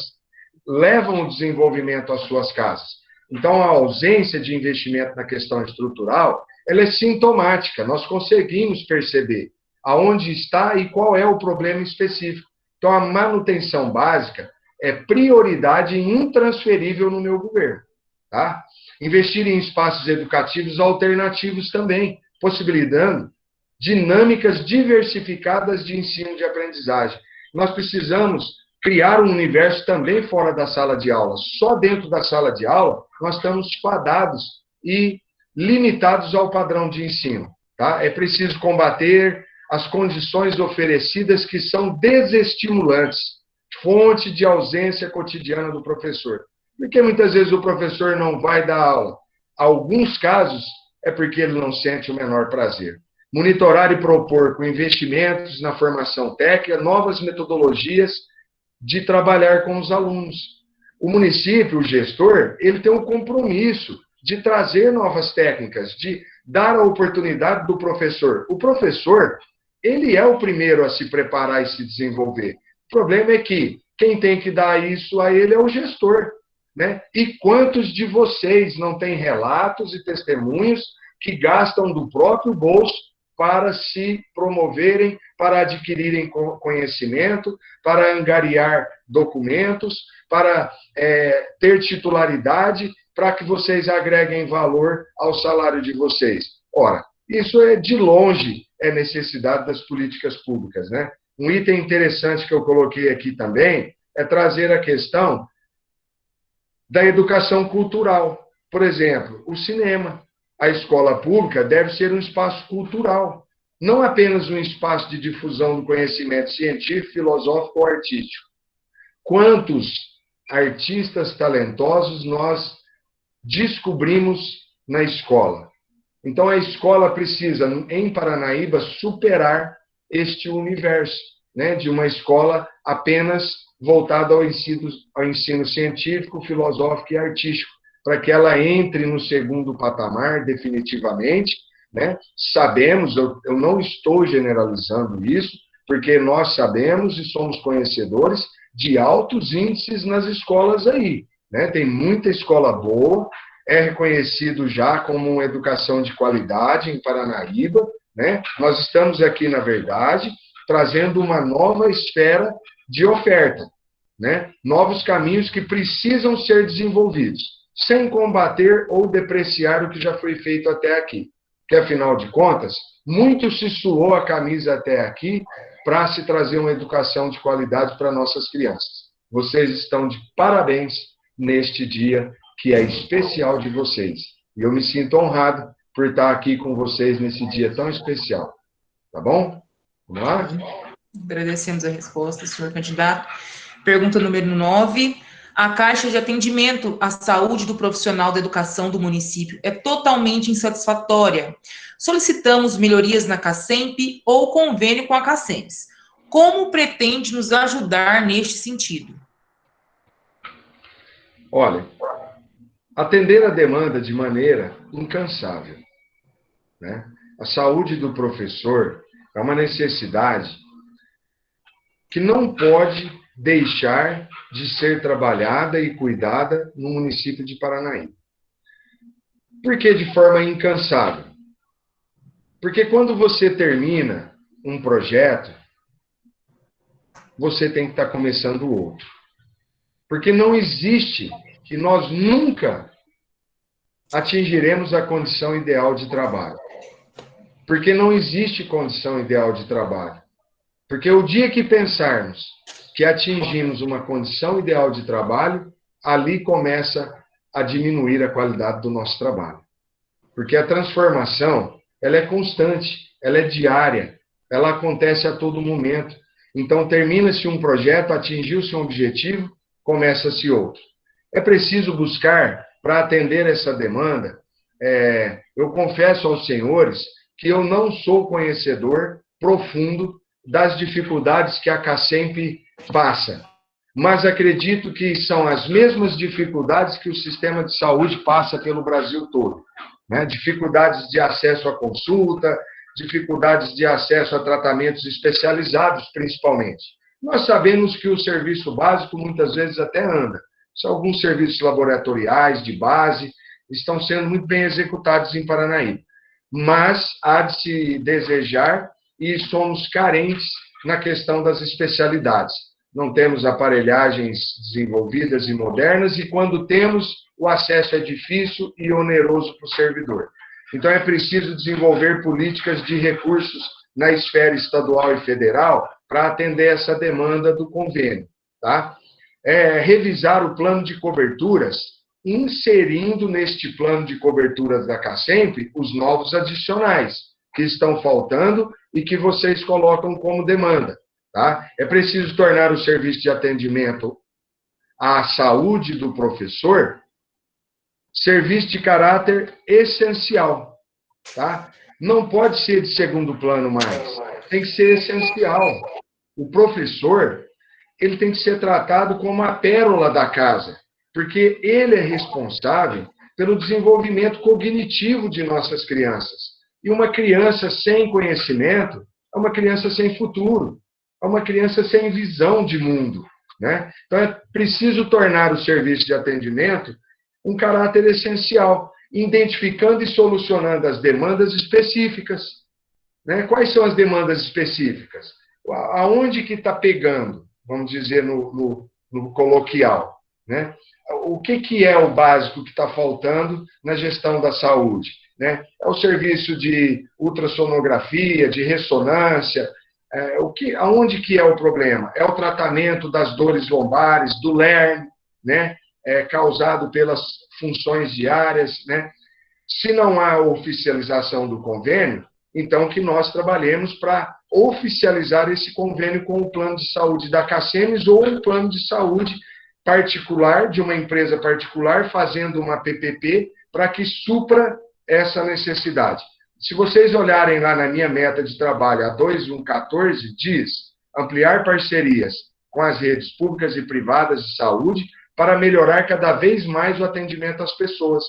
levam o desenvolvimento às suas casas. Então, a ausência de investimento na questão estrutural, ela é sintomática. Nós conseguimos perceber aonde está e qual é o problema específico. Então, a manutenção básica é prioridade intransferível no meu governo. Tá? Investir em espaços educativos alternativos também, possibilitando dinâmicas diversificadas de ensino e de aprendizagem. Nós precisamos criar um universo também fora da sala de aula. Só dentro da sala de aula, nós estamos fadados e limitados ao padrão de ensino. Tá? É preciso combater as condições oferecidas que são desestimulantes, fonte de ausência cotidiana do professor. Porque muitas vezes o professor não vai dar aula. Alguns casos é porque ele não sente o menor prazer. Monitorar e propor com investimentos na formação técnica novas metodologias de trabalhar com os alunos. O município, o gestor, ele tem um compromisso de trazer novas técnicas, dar a oportunidade do professor. O professor, ele é o primeiro a se preparar e se desenvolver. O problema é que quem tem que dar isso a ele é o gestor, né? E quantos de vocês não têm relatos e testemunhos que gastam do próprio bolso para se promoverem, para adquirirem conhecimento, para angariar documentos, para ter titularidade, para que vocês agreguem valor ao salário de vocês? Ora, isso de longe é necessidade das políticas públicas, né? Um item interessante que eu coloquei aqui também é trazer a questão da educação cultural. Por exemplo, o cinema. A escola pública deve ser um espaço cultural, não apenas um espaço de difusão do conhecimento científico, filosófico ou artístico. Quantos artistas talentosos nós descobrimos na escola? Então, a escola precisa, em Paranaíba, superar este universo, né, de uma escola apenas voltada ao ensino científico, filosófico e artístico, para que ela entre no segundo patamar definitivamente, né? Sabemos, eu não estou generalizando isso, porque nós sabemos e somos conhecedores de altos índices nas escolas aí, né? Tem muita escola boa, é reconhecido já como uma educação de qualidade em Paranaíba, né? Nós estamos aqui, na verdade, trazendo uma nova esfera de oferta, né? Novos caminhos que precisam ser desenvolvidos, sem combater ou depreciar o que já foi feito até aqui. Porque, afinal de contas, muito se suou a camisa até aqui para se trazer uma educação de qualidade para nossas crianças. Vocês estão de parabéns neste dia que é especial de vocês. E eu me sinto honrado por estar aqui com vocês nesse dia tão especial. Tá bom? Vamos lá? Agradecemos a resposta, senhor candidato. Pergunta número 9. A Caixa de Atendimento à Saúde do Profissional da Educação do município é totalmente insatisfatória. Solicitamos melhorias na CACEMP ou convênio com a CACEMS. Como pretende nos ajudar neste sentido? Olha, atender a demanda de maneira incansável, né? A saúde do professor é uma necessidade que não pode deixar de ser trabalhada e cuidada no município de Paranaíba. Por que de forma incansável? Porque quando você termina um projeto, você tem que estar começando outro. Porque não existe que nós nunca atingiremos a condição ideal de trabalho. Porque não existe condição ideal de trabalho. Porque o dia que pensarmos que atingimos uma condição ideal de trabalho, ali começa a diminuir a qualidade do nosso trabalho. Porque a transformação, ela é constante, ela é diária, ela acontece a todo momento. Então, termina-se um projeto, atingiu-se um objetivo, começa-se outro. É preciso buscar, para atender essa demanda, eu confesso aos senhores que eu não sou conhecedor profundo das dificuldades que a CACEMP passa, mas acredito que são as mesmas dificuldades que o sistema de saúde passa pelo Brasil todo, né? Dificuldades de acesso à consulta, dificuldades de acesso a tratamentos especializados, principalmente. Nós sabemos que o serviço básico muitas vezes até anda. São alguns serviços laboratoriais de base, estão sendo muito bem executados em Paranaíba. Mas há de se desejar e somos carentes na questão das especialidades. Não temos aparelhagens desenvolvidas e modernas e, quando temos, o acesso é difícil e oneroso para o servidor. Então, é preciso desenvolver políticas de recursos na esfera estadual e federal para atender essa demanda do convênio. Tá? Revisar o plano de coberturas, inserindo neste plano de coberturas da CACEMP os novos adicionais que estão faltando e que vocês colocam como demanda. Tá? É preciso tornar o serviço de atendimento à saúde do professor serviço de caráter essencial. Tá? Não pode ser de segundo plano mais, tem que ser essencial. O professor, ele tem que ser tratado como a pérola da casa, porque ele é responsável pelo desenvolvimento cognitivo de nossas crianças. E uma criança sem conhecimento é uma criança sem futuro, é uma criança sem visão de mundo, né? Então, é preciso tornar o serviço de atendimento um caráter essencial, identificando e solucionando as demandas específicas, né? Quais são as demandas específicas? Aonde que está pegando, vamos dizer, no coloquial, né? O que é o básico que está faltando na gestão da saúde, né? É o serviço de ultrassonografia, de ressonância. Aonde que é o problema? É o tratamento das dores lombares, do LERN, né? Causado pelas funções diárias, né? Se não há oficialização do convênio, então que nós trabalhemos para oficializar esse convênio com o plano de saúde da CACEMES ou um plano de saúde particular, de uma empresa particular, fazendo uma PPP para que supra essa necessidade. Se vocês olharem lá na minha meta de trabalho, a 2114, diz ampliar parcerias com as redes públicas e privadas de saúde para melhorar cada vez mais o atendimento às pessoas.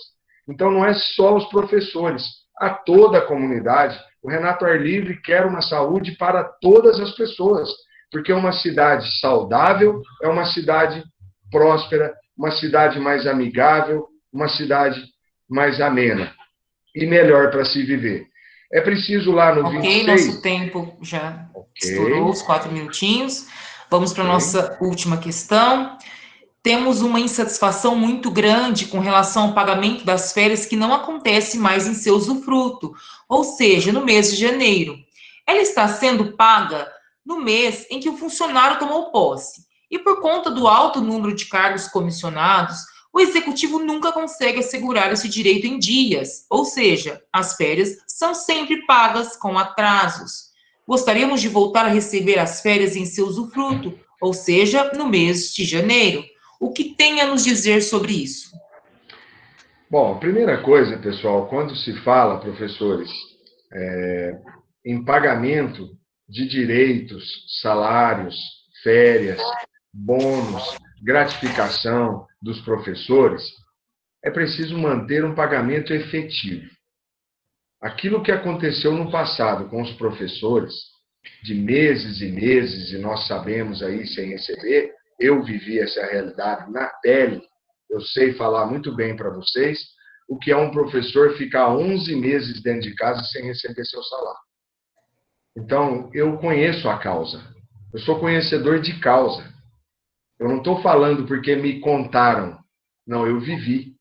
Então, não é só os professores, a toda a comunidade. O Renato Ar Livre quer uma saúde para todas as pessoas, porque uma cidade saudável é uma cidade próspera, uma cidade mais amigável, uma cidade mais amena e melhor para se viver. É preciso lá no 26... nosso tempo já estourou os 4 minutinhos. Vamos para a nossa última questão. Temos uma insatisfação muito grande com relação ao pagamento das férias que não acontece mais em seu usufruto, ou seja, no mês de janeiro. Ela está sendo paga no mês em que o funcionário tomou posse. E por conta do alto número de cargos comissionados, o executivo nunca consegue assegurar esse direito em dias, ou seja, as férias são sempre pagas com atrasos. Gostaríamos de voltar a receber as férias em seu usufruto, ou seja, no mês de janeiro. O que tem a nos dizer sobre isso? Bom, a primeira coisa, pessoal, quando se fala, professores, em pagamento de direitos, salários, férias, bônus, gratificação dos professores, é preciso manter um pagamento efetivo. Aquilo que aconteceu no passado com os professores, de meses e meses, e nós sabemos aí sem receber, eu vivi essa realidade na pele, eu sei falar muito bem para vocês, o que é um professor ficar 11 meses dentro de casa sem receber seu salário. Então, eu conheço a causa, eu sou conhecedor de causa. Eu não estou falando porque me contaram, não, eu vivi.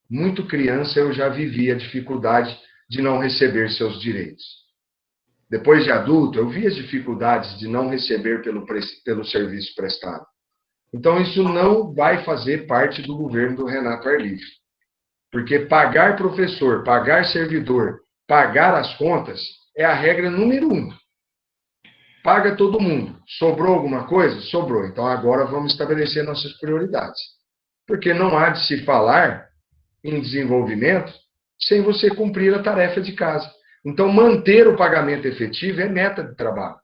Muito criança eu já vivi a dificuldade de não receber seus direitos. Depois de adulto, eu vi as dificuldades de não receber pelo serviço prestado. Então, isso não vai fazer parte do governo do Renato Ar Livre. Porque pagar professor, pagar servidor, pagar as contas é a regra número 1. Paga todo mundo. Sobrou alguma coisa? Sobrou. Então, agora vamos estabelecer nossas prioridades. Porque não há de se falar em desenvolvimento sem você cumprir a tarefa de casa. Então, manter o pagamento efetivo é meta de trabalho.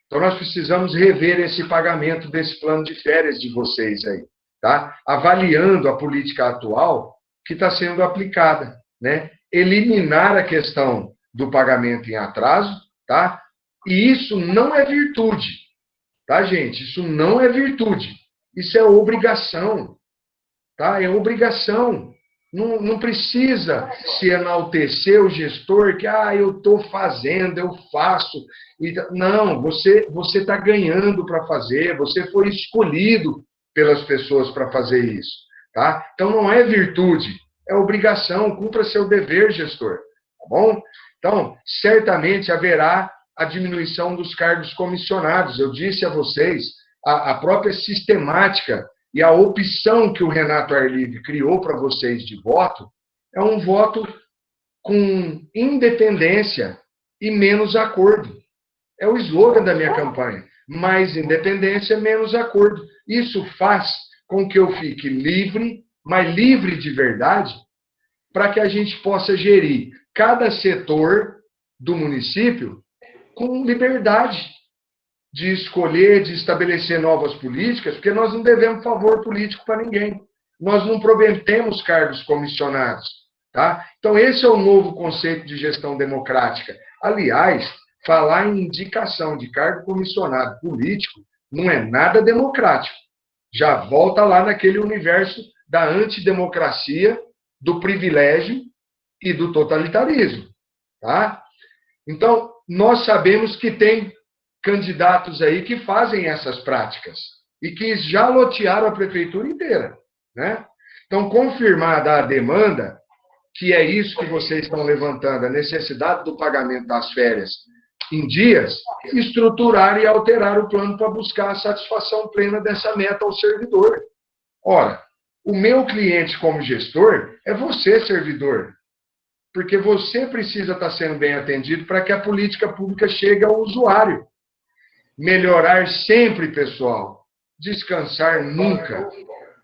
Então, nós precisamos rever esse pagamento desse plano de férias de vocês aí, tá? Avaliando a política atual que está sendo aplicada, né? Eliminar a questão do pagamento em atraso, tá? E isso não é virtude, tá, gente? Isso não é virtude. Isso é obrigação, tá? É obrigação. Não precisa se enaltecer o gestor que, eu estou fazendo, eu faço. Não, você está ganhando para fazer, você foi escolhido pelas pessoas para fazer isso. Tá? Então, não é virtude, é obrigação, cumpra seu dever, gestor. Tá bom? Então, certamente haverá a diminuição dos cargos comissionados. Eu disse a vocês, a própria sistemática e a opção que o Renato Ar Livre criou para vocês de voto é um voto com independência e menos acordo. É o slogan da minha campanha. Mais independência, menos acordo. Isso faz com que eu fique livre, mas livre de verdade, para que a gente possa gerir cada setor do município com liberdade de escolher, de estabelecer novas políticas, porque nós não devemos favor político para ninguém. nós não prometemos cargos comissionados. Tá? Então, esse é o novo conceito de gestão democrática. Aliás, falar em indicação de cargo comissionado político não é nada democrático. Já volta lá naquele universo da antidemocracia, do privilégio e do totalitarismo. Tá? Então, nós sabemos que tem candidatos aí que fazem essas práticas e que já lotearam a prefeitura inteira. Né? Então, confirmada a demanda, que é isso que vocês estão levantando, a necessidade do pagamento das férias em dias, estruturar e alterar o plano para buscar a satisfação plena dessa meta ao servidor. Ora, o meu cliente como gestor é você, servidor, porque você precisa estar sendo bem atendido para que a política pública chegue ao usuário. Melhorar sempre, pessoal. Descansar nunca,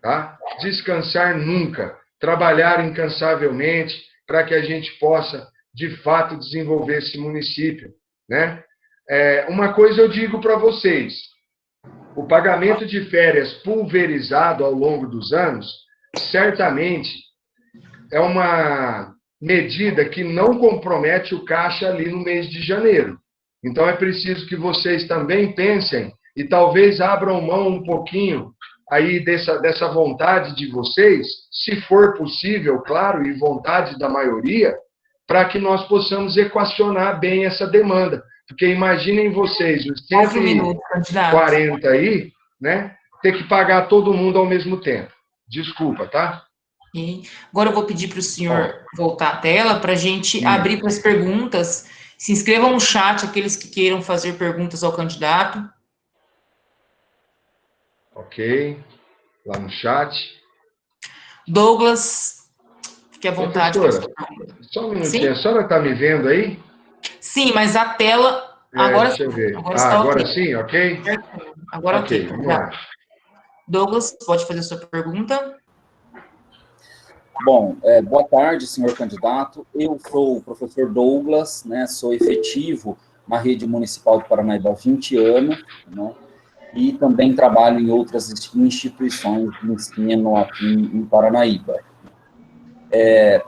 tá? Descansar nunca. Trabalhar incansavelmente para que a gente possa, de fato, desenvolver esse município. Né? Uma coisa eu digo para vocês, o pagamento de férias pulverizado ao longo dos anos, certamente é uma medida que não compromete o caixa ali no mês de janeiro. Então, é preciso que vocês também pensem e talvez abram mão um pouquinho aí dessa vontade de vocês, se for possível, claro, e vontade da maioria, para que nós possamos equacionar bem essa demanda. Porque imaginem vocês, os 140 aí, né, ter que pagar todo mundo ao mesmo tempo. Desculpa, tá? E agora eu vou pedir para o senhor voltar à tela para a gente abrir para as perguntas. Se inscrevam no chat aqueles que queiram fazer perguntas ao candidato. Ok. Lá no chat. Douglas, fique à vontade. Professora, só um minutinho. Sim? A senhora está me vendo aí? Sim, mas a tela... agora deixa eu ver. Agora okay. Sim, ok? Agora ok. Vamos lá. Douglas, pode fazer a sua pergunta. Bom, boa tarde, senhor candidato. Eu sou o professor Douglas, né, sou efetivo na rede municipal de Paranaíba há 20 anos, né, e também trabalho em outras instituições de ensino aqui em Paranaíba.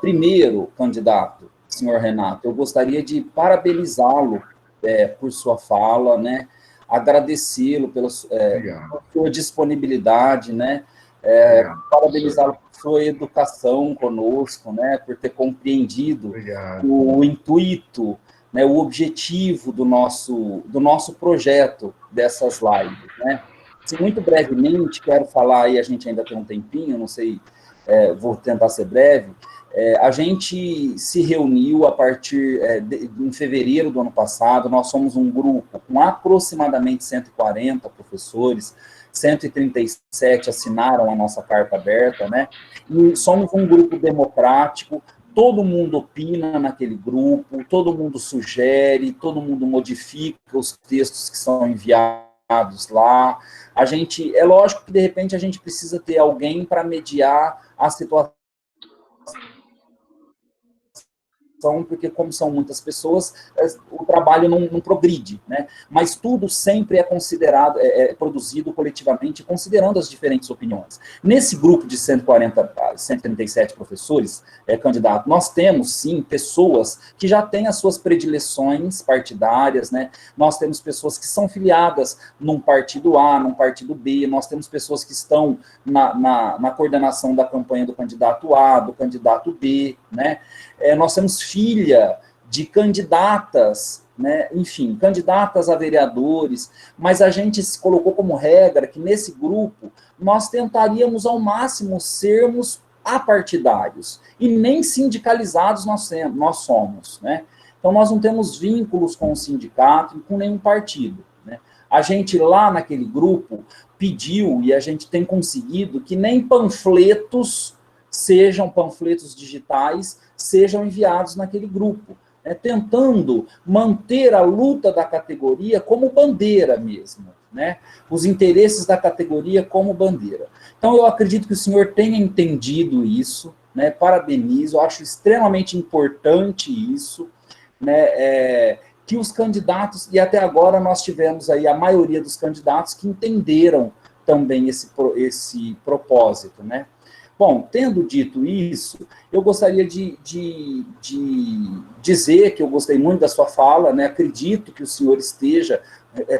Primeiro, candidato, senhor Renato, eu gostaria de parabenizá-lo por sua fala, né, agradecê-lo pela sua disponibilidade, né, parabenizá-lo por sua educação conosco, né, por ter compreendido o intuito, né, o objetivo do nosso projeto dessas lives, né. Se muito brevemente, quero falar aí, a gente ainda tem um tempinho, não sei, vou tentar ser breve, a gente se reuniu a partir, em fevereiro do ano passado, nós somos um grupo com aproximadamente 140 professores, 137 assinaram a nossa carta aberta, né? E somos um grupo democrático, todo mundo opina naquele grupo, todo mundo sugere, todo mundo modifica os textos que são enviados lá. A gente, é lógico que, de repente, a gente precisa ter alguém para mediar a situação, porque como são muitas pessoas, o trabalho não progride, né? Mas tudo sempre é considerado, produzido coletivamente, considerando as diferentes opiniões. Nesse grupo de 137 professores, candidato, nós temos, sim, pessoas que já têm as suas predileções partidárias, né? Nós temos pessoas que são filiadas num partido A, num partido B, nós temos pessoas que estão na coordenação da campanha do candidato A, do candidato B, né? Nós temos filha de candidatas, né, enfim, candidatas a vereadores, mas a gente se colocou como regra que nesse grupo nós tentaríamos ao máximo sermos apartidários, e nem sindicalizados nós somos, né? Então nós não temos vínculos com o sindicato e com nenhum partido, né? A gente lá naquele grupo pediu, e a gente tem conseguido, que nem panfletos digitais, sejam enviados naquele grupo, né, tentando manter a luta da categoria como bandeira mesmo, né, os interesses da categoria como bandeira. Então, eu acredito que o senhor tenha entendido isso, né, parabenizo, eu acho extremamente importante isso, né, que os candidatos, e até agora nós tivemos aí a maioria dos candidatos que entenderam também esse propósito, né. Bom, tendo dito isso, eu gostaria de dizer que eu gostei muito da sua fala, né? Acredito que o senhor esteja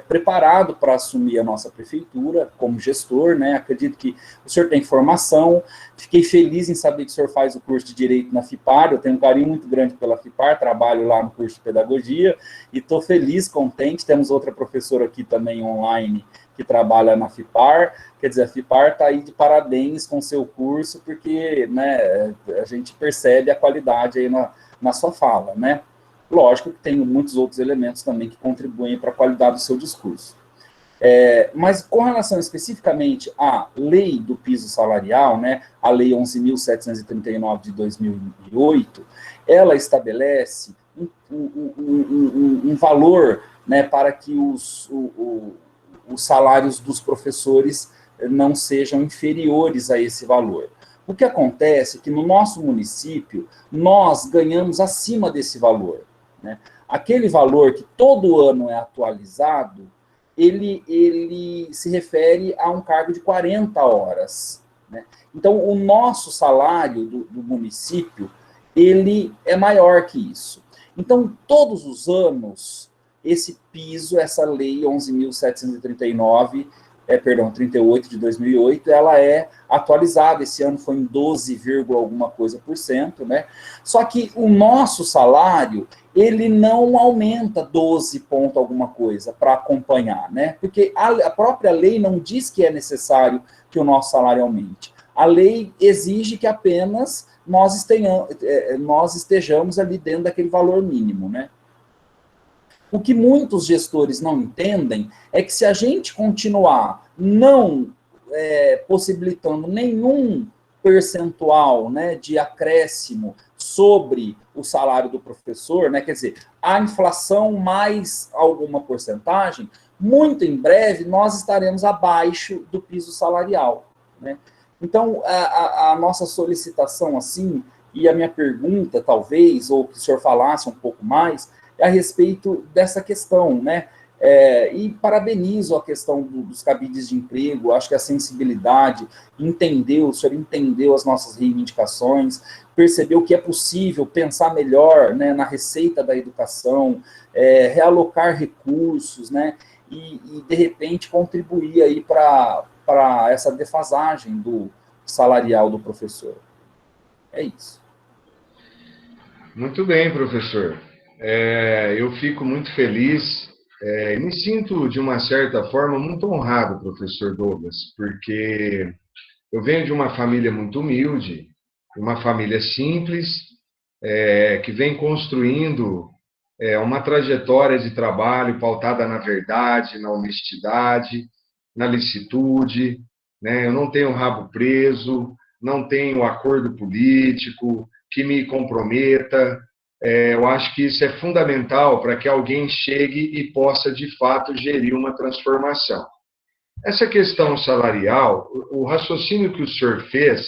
preparado para assumir a nossa prefeitura como gestor, né? Acredito que o senhor tem formação. Fiquei feliz em saber que o senhor faz o curso de Direito na FIPAR. Eu tenho um carinho muito grande pela FIPAR, trabalho lá no curso de Pedagogia e estou feliz, contente. Temos outra professora aqui também online que trabalha na FIPAR. Quer dizer, a FIPAR está aí de parabéns com o seu curso, porque, né, a gente percebe a qualidade aí na sua fala, né? Lógico que tem muitos outros elementos também que contribuem para a qualidade do seu discurso. Mas com relação especificamente à lei do piso salarial, né, a lei 11.739 de 2008, ela estabelece um valor, né, para que os salários dos professores não sejam inferiores a esse valor. O que acontece é que no nosso município, nós ganhamos acima desse valor, né? Aquele valor que todo ano é atualizado, ele se refere a um cargo de 40 horas. Né? Então, o nosso salário do município, ele é maior que isso. Então, todos os anos, esse piso, essa lei 11.739, 38 de 2008, ela é atualizada. Esse ano foi em 12, alguma coisa por cento, né? Só que o nosso salário, ele não aumenta 12 ponto alguma coisa para acompanhar, né? Porque a própria lei não diz que é necessário que o nosso salário aumente. A lei exige que apenas nós estejamos ali dentro daquele valor mínimo, né? O que muitos gestores não entendem é que se a gente continuar não possibilitando nenhum percentual, né, de acréscimo sobre o salário do professor, né, quer dizer, a inflação mais alguma porcentagem, muito em breve nós estaremos abaixo do piso salarial. Né? Então, a nossa solicitação, assim, e a minha pergunta, talvez, ou que o senhor falasse um pouco mais, a respeito dessa questão, né? E parabenizo a questão dos cabides de emprego, acho que a sensibilidade, o senhor entendeu as nossas reivindicações, percebeu que é possível pensar melhor, né, na receita da educação, realocar recursos, né, e de repente contribuir aí para essa defasagem do salarial do professor. É isso. Muito bem, professor. Eu fico muito feliz, me sinto, de uma certa forma, muito honrado, professor Douglas, porque eu venho de uma família muito humilde, uma família simples, que vem construindo uma trajetória de trabalho pautada na verdade, na honestidade, na licitude, né? Eu não tenho rabo preso, não tenho acordo político que me comprometa. Eu acho que isso é fundamental para que alguém chegue e possa, de fato, gerir uma transformação. Essa questão salarial, o raciocínio que o senhor fez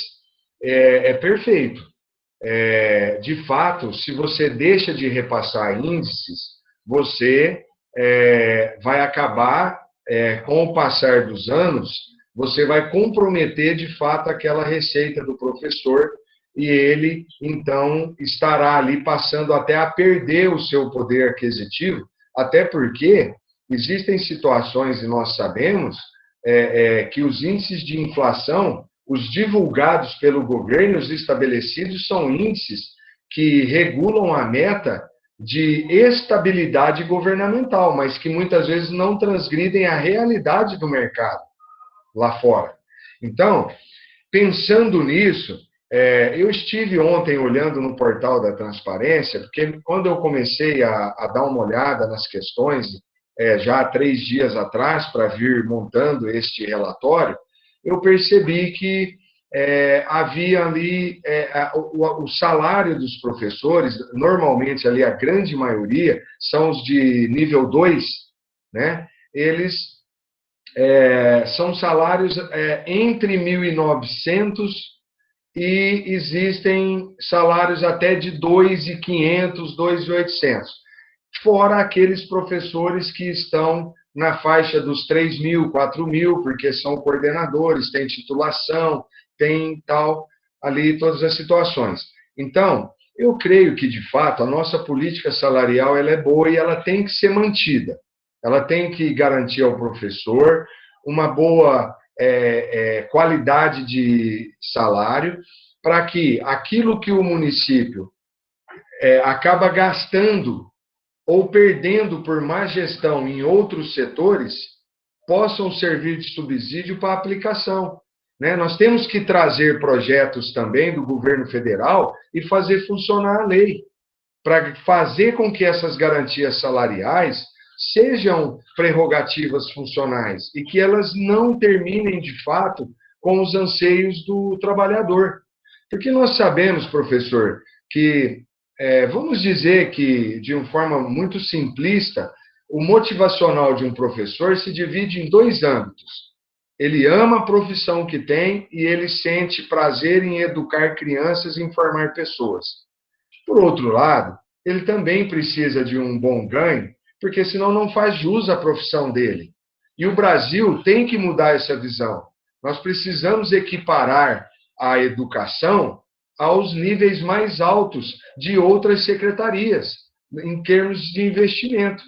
é perfeito. De fato, se você deixa de repassar índices, você vai acabar, com o passar dos anos, você vai comprometer, de fato, aquela receita do professor, e ele, então, estará ali passando até a perder o seu poder aquisitivo, até porque existem situações, e nós sabemos, que os índices de inflação, os divulgados pelo governo, os estabelecidos, são índices que regulam a meta de estabilidade governamental, mas que muitas vezes não transgridem a realidade do mercado lá fora. Então, pensando nisso, eu estive ontem olhando no portal da transparência, porque quando eu comecei a dar uma olhada nas questões, já há 3 dias atrás, para vir montando este relatório, eu percebi que havia ali o salário dos professores, normalmente ali a grande maioria são os de nível 2, né? Eles são salários entre 1.900 e existem salários até de 2.500, 2.800, fora aqueles professores que estão na faixa dos 3.000, 4.000, porque são coordenadores, têm titulação, tem tal. ali todas as situações. Então, eu creio que, de fato, a nossa política salarial ela é boa e ela tem que ser mantida. Ela tem que garantir ao professor uma boa qualidade de salário, para que aquilo que o município acaba gastando ou perdendo por má gestão em outros setores, possam servir de subsídio para a aplicação. Né? Nós temos que trazer projetos também do governo federal e fazer funcionar a lei, para fazer com que essas garantias salariais sejam prerrogativas funcionais e que elas não terminem, de fato, com os anseios do trabalhador. Porque nós sabemos, professor, que, vamos dizer que, de uma forma muito simplista, o motivacional de um professor se divide em 2 âmbitos. Ele ama a profissão que tem e ele sente prazer em educar crianças e informar pessoas. Por outro lado, ele também precisa de um bom ganho, porque senão não faz jus à profissão dele. E o Brasil tem que mudar essa visão. Nós precisamos equiparar a educação aos níveis mais altos de outras secretarias, em termos de investimento.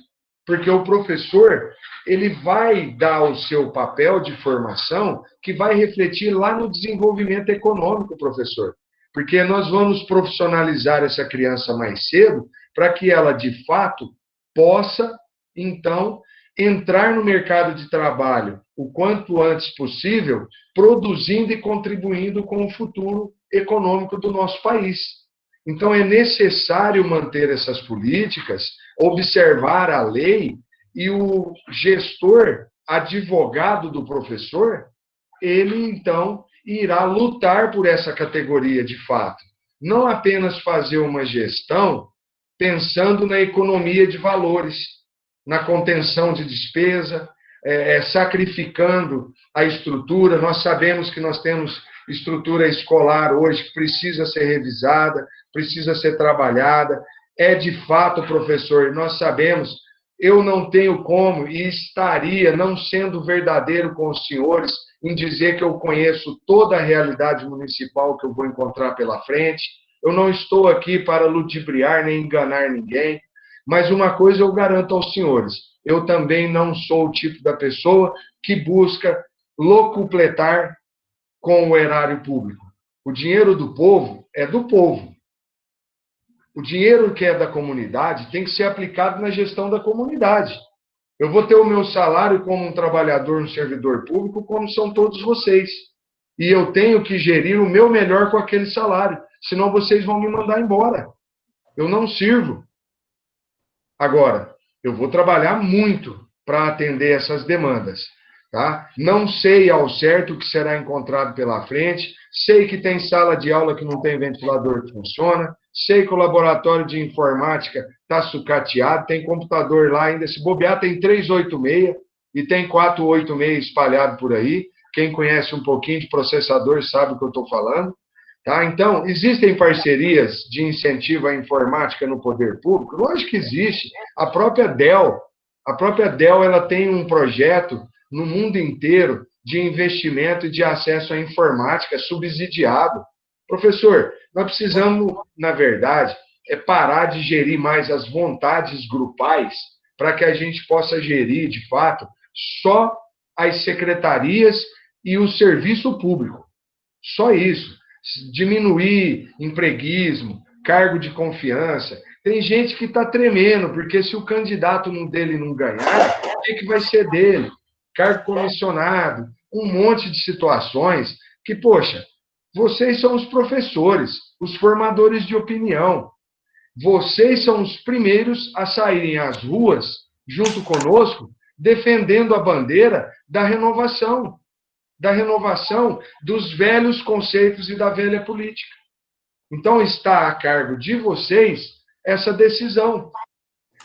Porque o professor, ele vai dar o seu papel de formação que vai refletir lá no desenvolvimento econômico, professor. Porque nós vamos profissionalizar essa criança mais cedo para que ela, de fato, possa, então, entrar no mercado de trabalho o quanto antes possível, produzindo e contribuindo com o futuro econômico do nosso país. Então, é necessário manter essas políticas, observar a lei e o gestor, advogado do professor, ele, então, irá lutar por essa categoria de fato. Não apenas fazer uma gestão pensando na economia de valores, na contenção de despesa, sacrificando a estrutura. Nós sabemos que nós temos estrutura escolar hoje que precisa ser revisada, precisa ser trabalhada. É de fato, professor, nós sabemos, eu não tenho como e estaria não sendo verdadeiro com os senhores em dizer que eu conheço toda a realidade municipal que eu vou encontrar pela frente. Eu não estou aqui para ludibriar nem enganar ninguém, mas uma coisa eu garanto aos senhores, eu também não sou o tipo da pessoa que busca locupletar com o erário público. O dinheiro do povo é do povo. O dinheiro que é da comunidade tem que ser aplicado na gestão da comunidade. Eu vou ter o meu salário como um trabalhador, um servidor público, como são todos vocês. E eu tenho que gerir o meu melhor com aquele salário, senão vocês vão me mandar embora. Eu não sirvo. Agora, eu vou trabalhar muito para atender essas demandas. Tá? Não sei ao certo o que será encontrado pela frente, sei que tem sala de aula que não tem ventilador que funciona, sei que o laboratório de informática está sucateado, tem computador lá ainda, se bobear tem 386 e tem 486 espalhado por aí, quem conhece um pouquinho de processador sabe o que eu estou falando. Tá? Então, existem parcerias de incentivo à informática no poder público? Lógico que existe. A própria Dell ela tem um projeto no mundo inteiro de investimento e de acesso à informática subsidiado. Professor, nós precisamos, na verdade, parar de gerir mais as vontades grupais para que a gente possa gerir, de fato, só as secretarias e o serviço público. Só isso. Diminuir empreguismo, cargo de confiança. Tem gente que está tremendo, porque se o candidato dele não ganhar, o que vai ser dele? Cargo comissionado, um monte de situações que, poxa, vocês são os professores, os formadores de opinião. Vocês são os primeiros a saírem às ruas, junto conosco, defendendo a bandeira da renovação dos velhos conceitos e da velha política. Então, está a cargo de vocês essa decisão.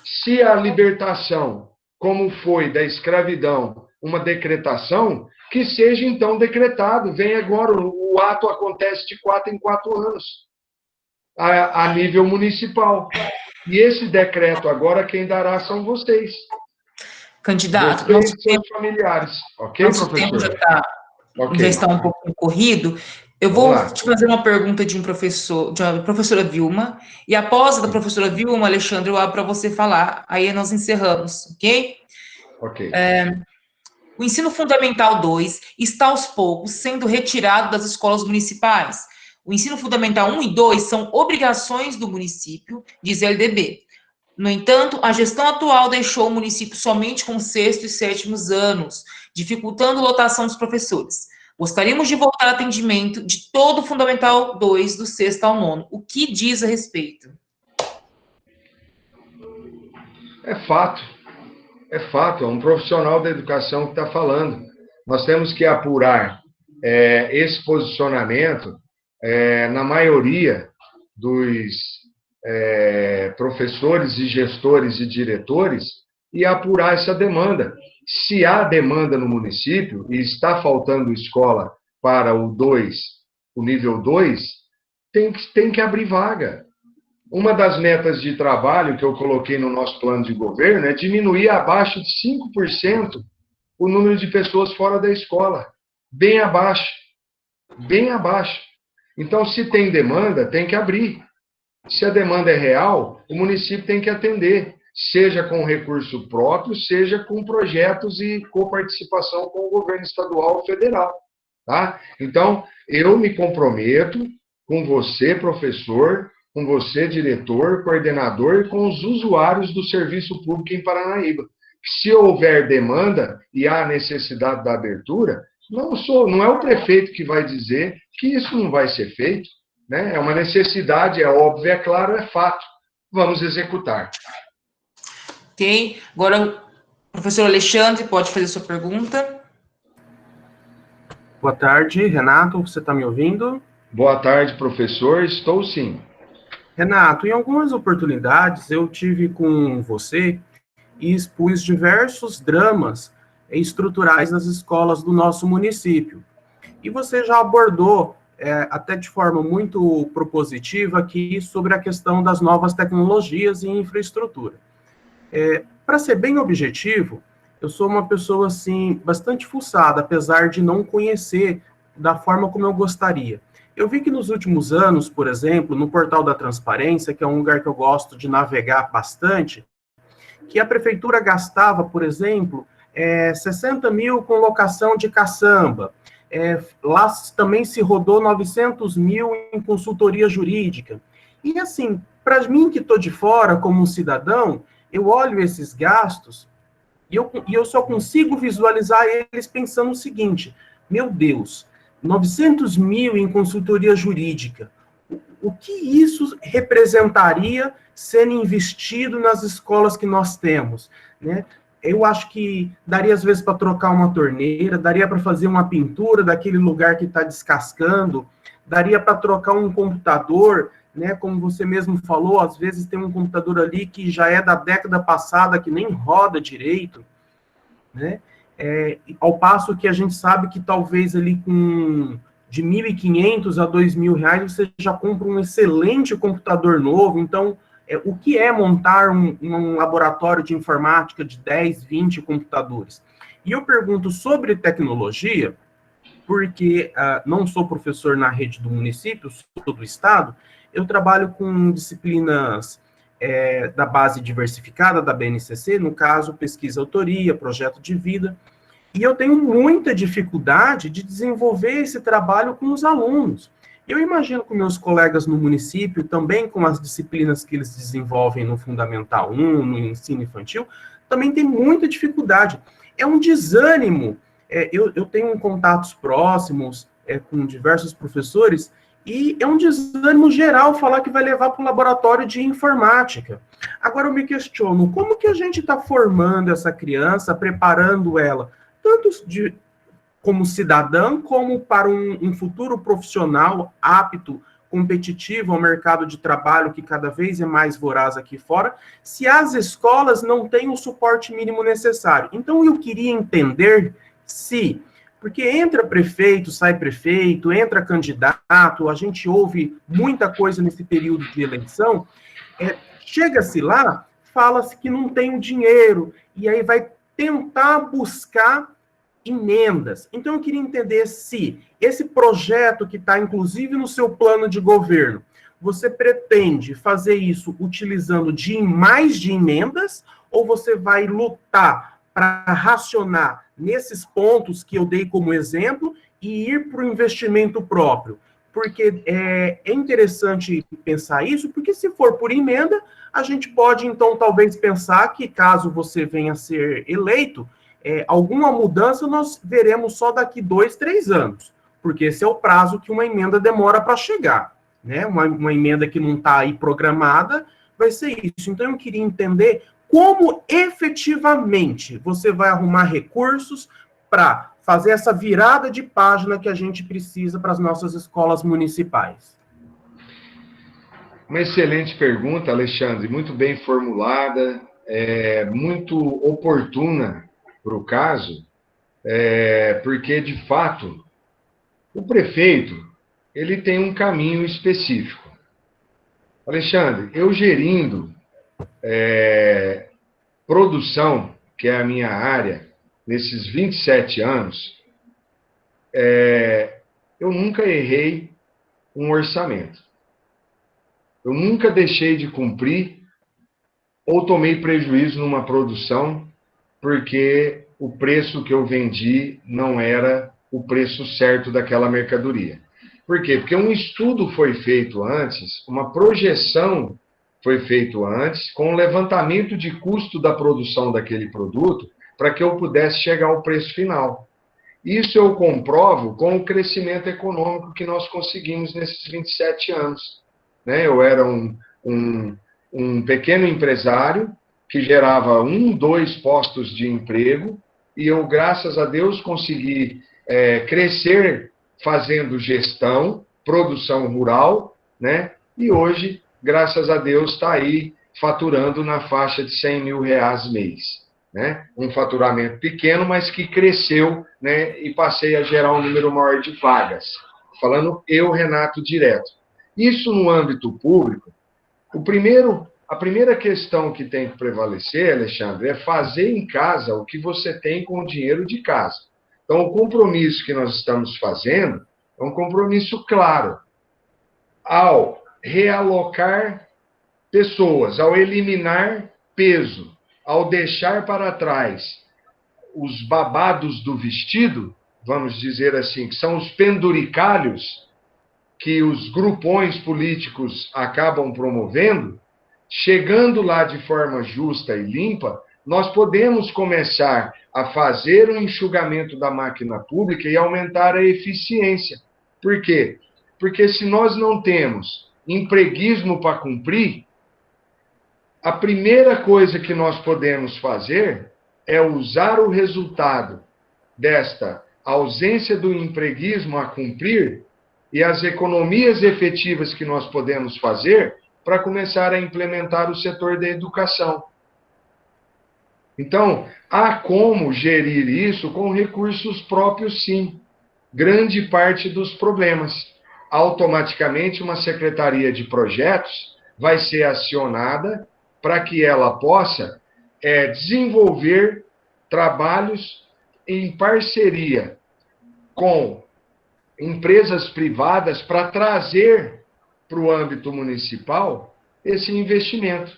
Se a libertação, como foi da escravidão, uma decretação, que seja então decretado. Vem agora, o ato acontece de 4 em 4 anos, a nível municipal. E esse decreto agora, quem dará são vocês. Candidato, vocês e seus familiares. Ok, nosso professor? tempo já está um pouco corrido. Eu vou te fazer uma pergunta de uma professora Vilma, e após a da professora Vilma, Alexandre, eu abro para você falar, aí nós encerramos, ok? Ok. O ensino fundamental 2 está aos poucos sendo retirado das escolas municipais. O ensino fundamental 1 e 2 são obrigações do município, diz a LDB. No entanto, a gestão atual deixou o município somente com 6º e 7º anos, dificultando a lotação dos professores. Gostaríamos de voltar ao atendimento de todo o Fundamental 2, do 6º ao 9º. O que diz a respeito? É fato, é um profissional da educação que está falando. Nós temos que apurar esse posicionamento na maioria dos professores e gestores e diretores e apurar essa demanda. Se há demanda no município e está faltando escola para o nível 2, tem que abrir vaga. Uma das metas de trabalho que eu coloquei no nosso plano de governo é diminuir abaixo de 5% o número de pessoas fora da escola. Bem abaixo. Bem abaixo. Então, se tem demanda, tem que abrir. Se a demanda é real, o município tem que atender, seja com recurso próprio, seja com projetos e coparticipação com o governo estadual ou federal. Tá? Então, eu me comprometo com você, professor, com você, diretor, coordenador, e com os usuários do serviço público em Paranaíba. Se houver demanda e há necessidade da abertura, não é o prefeito que vai dizer que isso não vai ser feito. Né? É uma necessidade, é óbvio, é claro, é fato. Vamos executar. Ok. Agora, professor Alexandre, pode fazer sua pergunta. Boa tarde, Renato, você está me ouvindo? Boa tarde, professor, estou sim. Renato, em algumas oportunidades eu tive com você e expus diversos dramas estruturais das escolas do nosso município. E você já abordou, até de forma muito propositiva aqui, sobre a questão das novas tecnologias e infraestrutura. Para ser bem objetivo, eu sou uma pessoa, assim, bastante fuçada, apesar de não conhecer da forma como eu gostaria. Eu vi que nos últimos anos, por exemplo, no Portal da Transparência, que é um lugar que eu gosto de navegar bastante, que a prefeitura gastava, por exemplo, 60 mil com locação de caçamba. Lá também se rodou 900 mil em consultoria jurídica. E assim, para mim que estou de fora, como um cidadão, eu olho esses gastos e eu só consigo visualizar eles pensando o seguinte: meu Deus, 900 mil em consultoria jurídica, o que isso representaria sendo investido nas escolas que nós temos, né? Eu acho que daria, às vezes, para trocar uma torneira, daria para fazer uma pintura daquele lugar que está descascando, daria para trocar um computador, né? Como você mesmo falou, às vezes tem um computador ali que já é da década passada, que nem roda direito, né? Ao passo que a gente sabe que talvez ali de 1.500 a 2.000 reais você já compra um excelente computador novo. Então, o que é montar um laboratório de informática de 10, 20 computadores? E eu pergunto sobre tecnologia, porque não sou professor na rede do município, sou do estado, eu trabalho com disciplinas da base diversificada da BNCC, no caso, pesquisa autoria, projeto de vida, e eu tenho muita dificuldade de desenvolver esse trabalho com os alunos. Eu imagino que meus colegas no município, também com as disciplinas que eles desenvolvem no Fundamental 1, no ensino infantil, também tem muita dificuldade. É um desânimo. Eu tenho contatos próximos com diversos professores, e é um desânimo geral falar que vai levar para o laboratório de informática. Agora eu me questiono, como que a gente está formando essa criança, preparando ela, tanto como cidadã, como para um futuro profissional apto, competitivo ao mercado de trabalho que cada vez é mais voraz aqui fora, se as escolas não têm o suporte mínimo necessário. Então eu queria entender se... Porque entra prefeito, sai prefeito, entra candidato, a gente ouve muita coisa nesse período de eleição, chega-se lá, fala-se que não tem o dinheiro, e aí vai tentar buscar emendas. Então, eu queria entender se esse projeto que está, inclusive, no seu plano de governo, você pretende fazer isso utilizando mais de emendas, ou você vai lutar para racionar nesses pontos que eu dei como exemplo e ir para o investimento próprio? Porque é interessante pensar isso, porque se for por emenda, a gente pode, então, talvez pensar que, caso você venha a ser eleito, alguma mudança nós veremos só daqui 2, 3 anos, porque esse é o prazo que uma emenda demora para chegar, né? Uma emenda que não está aí programada vai ser isso. Então, eu queria entender como efetivamente você vai arrumar recursos para fazer essa virada de página que a gente precisa para as nossas escolas municipais. Uma excelente pergunta, Alexandre, muito bem formulada, muito oportuna para o caso, porque, de fato, o prefeito ele tem um caminho específico. Alexandre, eu gerindo produção, que é a minha área, nesses 27 anos, eu nunca errei um orçamento. Eu nunca deixei de cumprir ou tomei prejuízo numa produção porque o preço que eu vendi não era o preço certo daquela mercadoria. Por quê? Porque um estudo foi feito antes, uma projeção foi feito antes, com o levantamento de custo da produção daquele produto, para que eu pudesse chegar ao preço final. Isso eu comprovo com o crescimento econômico que nós conseguimos nesses 27 anos. Né? Eu era um pequeno empresário que gerava 1, 2 postos de emprego, e eu, graças a Deus, consegui crescer fazendo gestão, produção rural, né? E hoje, graças a Deus, está aí faturando na faixa de R$100 mil mês. Né? Um faturamento pequeno, mas que cresceu, né? E passei a gerar um número maior de vagas. Falando eu, Renato, direto. Isso no âmbito público, a primeira questão que tem que prevalecer, Alexandre, é fazer em casa o que você tem com o dinheiro de casa. Então, o compromisso que nós estamos fazendo é um compromisso claro. Ao realocar pessoas, ao eliminar peso, ao deixar para trás os babados do vestido, vamos dizer assim, que são os penduricalhos que os grupões políticos acabam promovendo, chegando lá de forma justa e limpa, nós podemos começar a fazer o enxugamento da máquina pública e aumentar a eficiência. Por quê? Porque se nós não temos empreguismo para cumprir, a primeira coisa que nós podemos fazer é usar o resultado desta ausência do empreguismo a cumprir e as economias efetivas que nós podemos fazer para começar a implementar o setor da educação. Então, há como gerir isso com recursos próprios, sim. Grande parte dos problemas. Automaticamente, uma secretaria de projetos vai ser acionada para que ela possa desenvolver trabalhos em parceria com empresas privadas para trazer para o âmbito municipal esse investimento,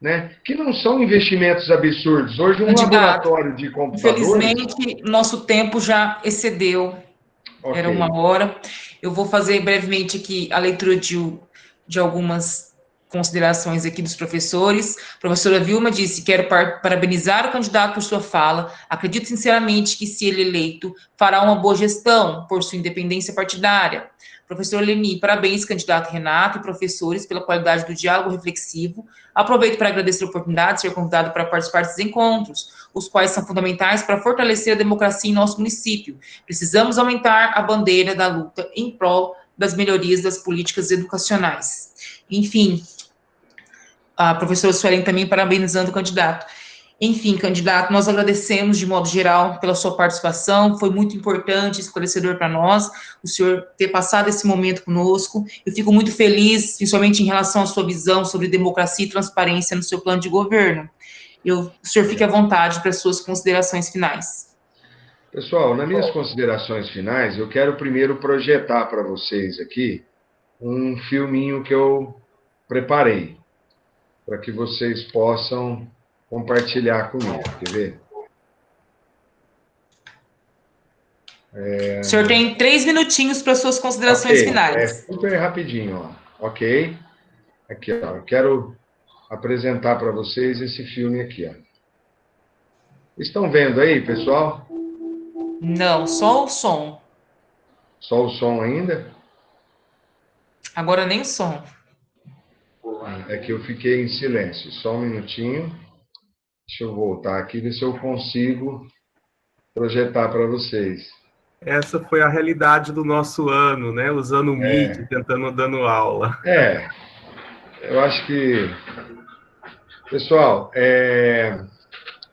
né? Que não são investimentos absurdos. Hoje, um laboratório de computadores... Infelizmente, nosso tempo já excedeu. Okay. Era 1 hora. Eu vou fazer brevemente aqui a leitura de algumas considerações aqui dos professores. A professora Vilma disse: quero parabenizar o candidato por sua fala. Acredito sinceramente que, se ele eleito, fará uma boa gestão por sua independência partidária. Professor Leni, parabéns, candidato Renato e professores, pela qualidade do diálogo reflexivo. Aproveito para agradecer a oportunidade de ser convidado para participar desses encontros, os quais são fundamentais para fortalecer a democracia em nosso município. Precisamos aumentar a bandeira da luta em prol das melhorias das políticas educacionais. Enfim, a professora Suelen também parabenizando o candidato. Enfim, candidato, nós agradecemos de modo geral pela sua participação, foi muito importante, esclarecedor para nós, o senhor ter passado esse momento conosco. Eu fico muito feliz, principalmente em relação à sua visão sobre democracia e transparência no seu plano de governo. O senhor fique à vontade para as suas considerações finais. Pessoal, nas minhas considerações finais, eu quero primeiro projetar para vocês aqui um filminho que eu preparei, para que vocês possam compartilhar comigo. Quer ver? O senhor tem 3 minutinhos para suas considerações finais. É super rapidinho, ó. Ok? Aqui, ó. Eu quero apresentar para vocês esse filme aqui, ó. Estão vendo aí, pessoal? Não, só o som. Só o som ainda? Agora nem o som. É que eu fiquei em silêncio. Só um minutinho. Deixa eu voltar aqui, ver se eu consigo projetar para vocês. Essa foi a realidade do nosso ano, né? Usando o Meet, dando aula. Eu acho que... Pessoal,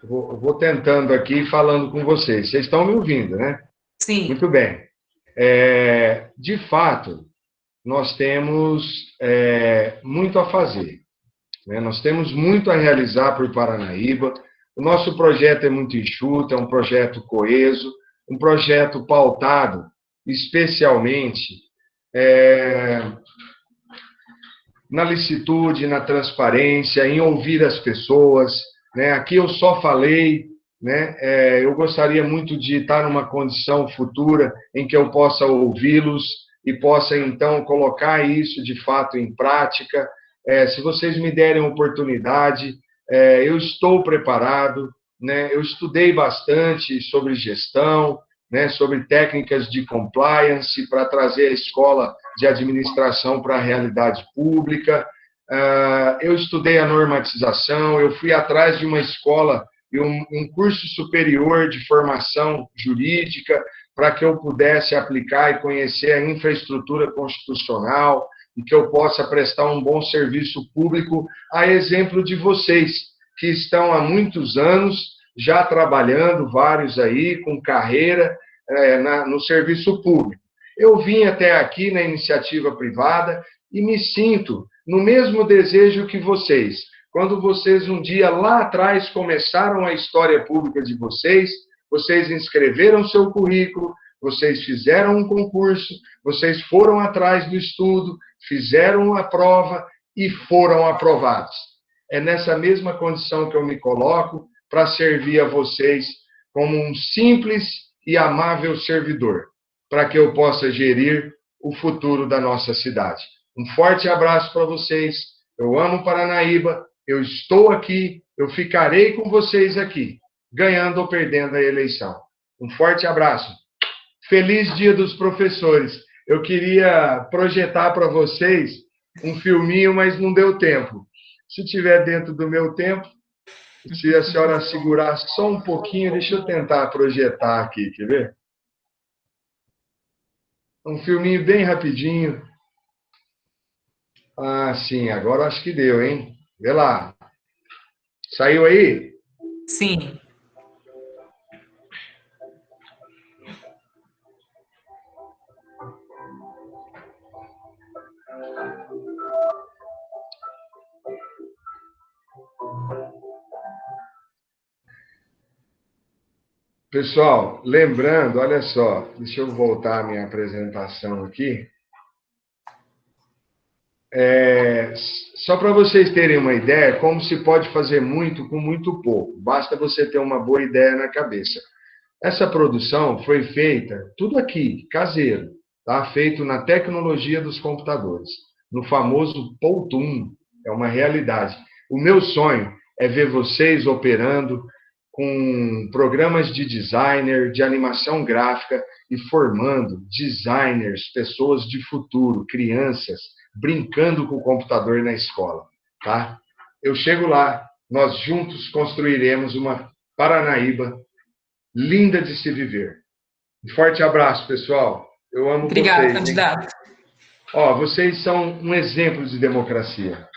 vou tentando aqui, falando com vocês. Vocês estão me ouvindo, né? Sim. Muito bem. De fato, nós temos muito a fazer, né? Nós temos muito a realizar por Paranaíba. O nosso projeto é muito enxuto, é um projeto coeso, um projeto pautado especialmente na licitude, na transparência, em ouvir as pessoas, né? Aqui eu só falei, né? Eu gostaria muito de estar numa condição futura em que eu possa ouvi-los e possa, então, colocar isso, de fato, em prática. Se vocês me derem oportunidade, eu estou preparado, né? Eu estudei bastante sobre gestão, né? Sobre técnicas de compliance para trazer a escola de administração para a realidade pública. Eu estudei a normatização, eu fui atrás de uma escola e um curso superior de formação jurídica para que eu pudesse aplicar e conhecer a infraestrutura constitucional e que eu possa prestar um bom serviço público, a exemplo de vocês, que estão há muitos anos já trabalhando, vários aí, com carreira no serviço público. Eu vim até aqui na iniciativa privada e me sinto no mesmo desejo que vocês. Quando vocês um dia lá atrás começaram a história pública de vocês, vocês inscreveram seu currículo, vocês fizeram um concurso, vocês foram atrás do estudo, fizeram a prova e foram aprovados. É nessa mesma condição que eu me coloco para servir a vocês como um simples e amável servidor, para que eu possa gerir o futuro da nossa cidade. Um forte abraço para vocês. Eu amo Paranaíba, eu estou aqui, eu ficarei com vocês aqui, ganhando ou perdendo a eleição. Um forte abraço. Feliz Dia dos Professores. Eu queria projetar para vocês um filminho, mas não deu tempo. Se tiver dentro do meu tempo, se a senhora segurasse só um pouquinho, deixa eu tentar projetar aqui, quer ver? Um filminho bem rapidinho. Ah, sim, agora acho que deu, hein? Vê lá. Saiu aí? Sim. Pessoal, lembrando, olha só, deixa eu voltar a minha apresentação aqui. Só para vocês terem uma ideia, como se pode fazer muito com muito pouco. Basta você ter uma boa ideia na cabeça. Essa produção foi feita, tudo aqui, caseiro, tá? Feito na tecnologia dos computadores, no famoso Powtoon, é uma realidade. O meu sonho é ver vocês operando com programas de designer, de animação gráfica e formando designers, pessoas de futuro, crianças, brincando com o computador na escola, tá? Eu chego lá, nós juntos construiremos uma Paranaíba linda de se viver. Um forte abraço, pessoal. Eu amo vocês. Obrigada, candidato. Ó, vocês são um exemplo de democracia,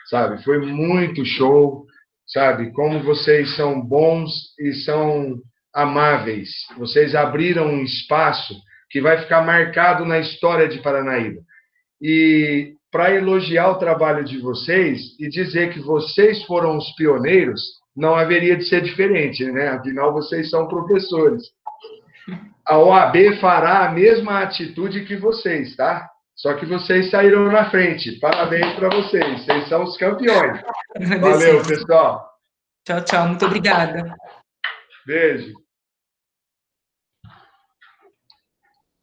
sabe? Foi muito show, sabe? Como vocês são bons e são amáveis. Vocês abriram um espaço que vai ficar marcado na história de Paranaíba. E para elogiar o trabalho de vocês e dizer que vocês foram os pioneiros, não haveria de ser diferente, né? Afinal, vocês são professores. a OAB fará a mesma atitude que vocês, tá? Só que vocês saíram na frente. Parabéns para vocês. Vocês são os campeões. Valeu, pessoal. Tchau, tchau. Muito obrigada. Beijo.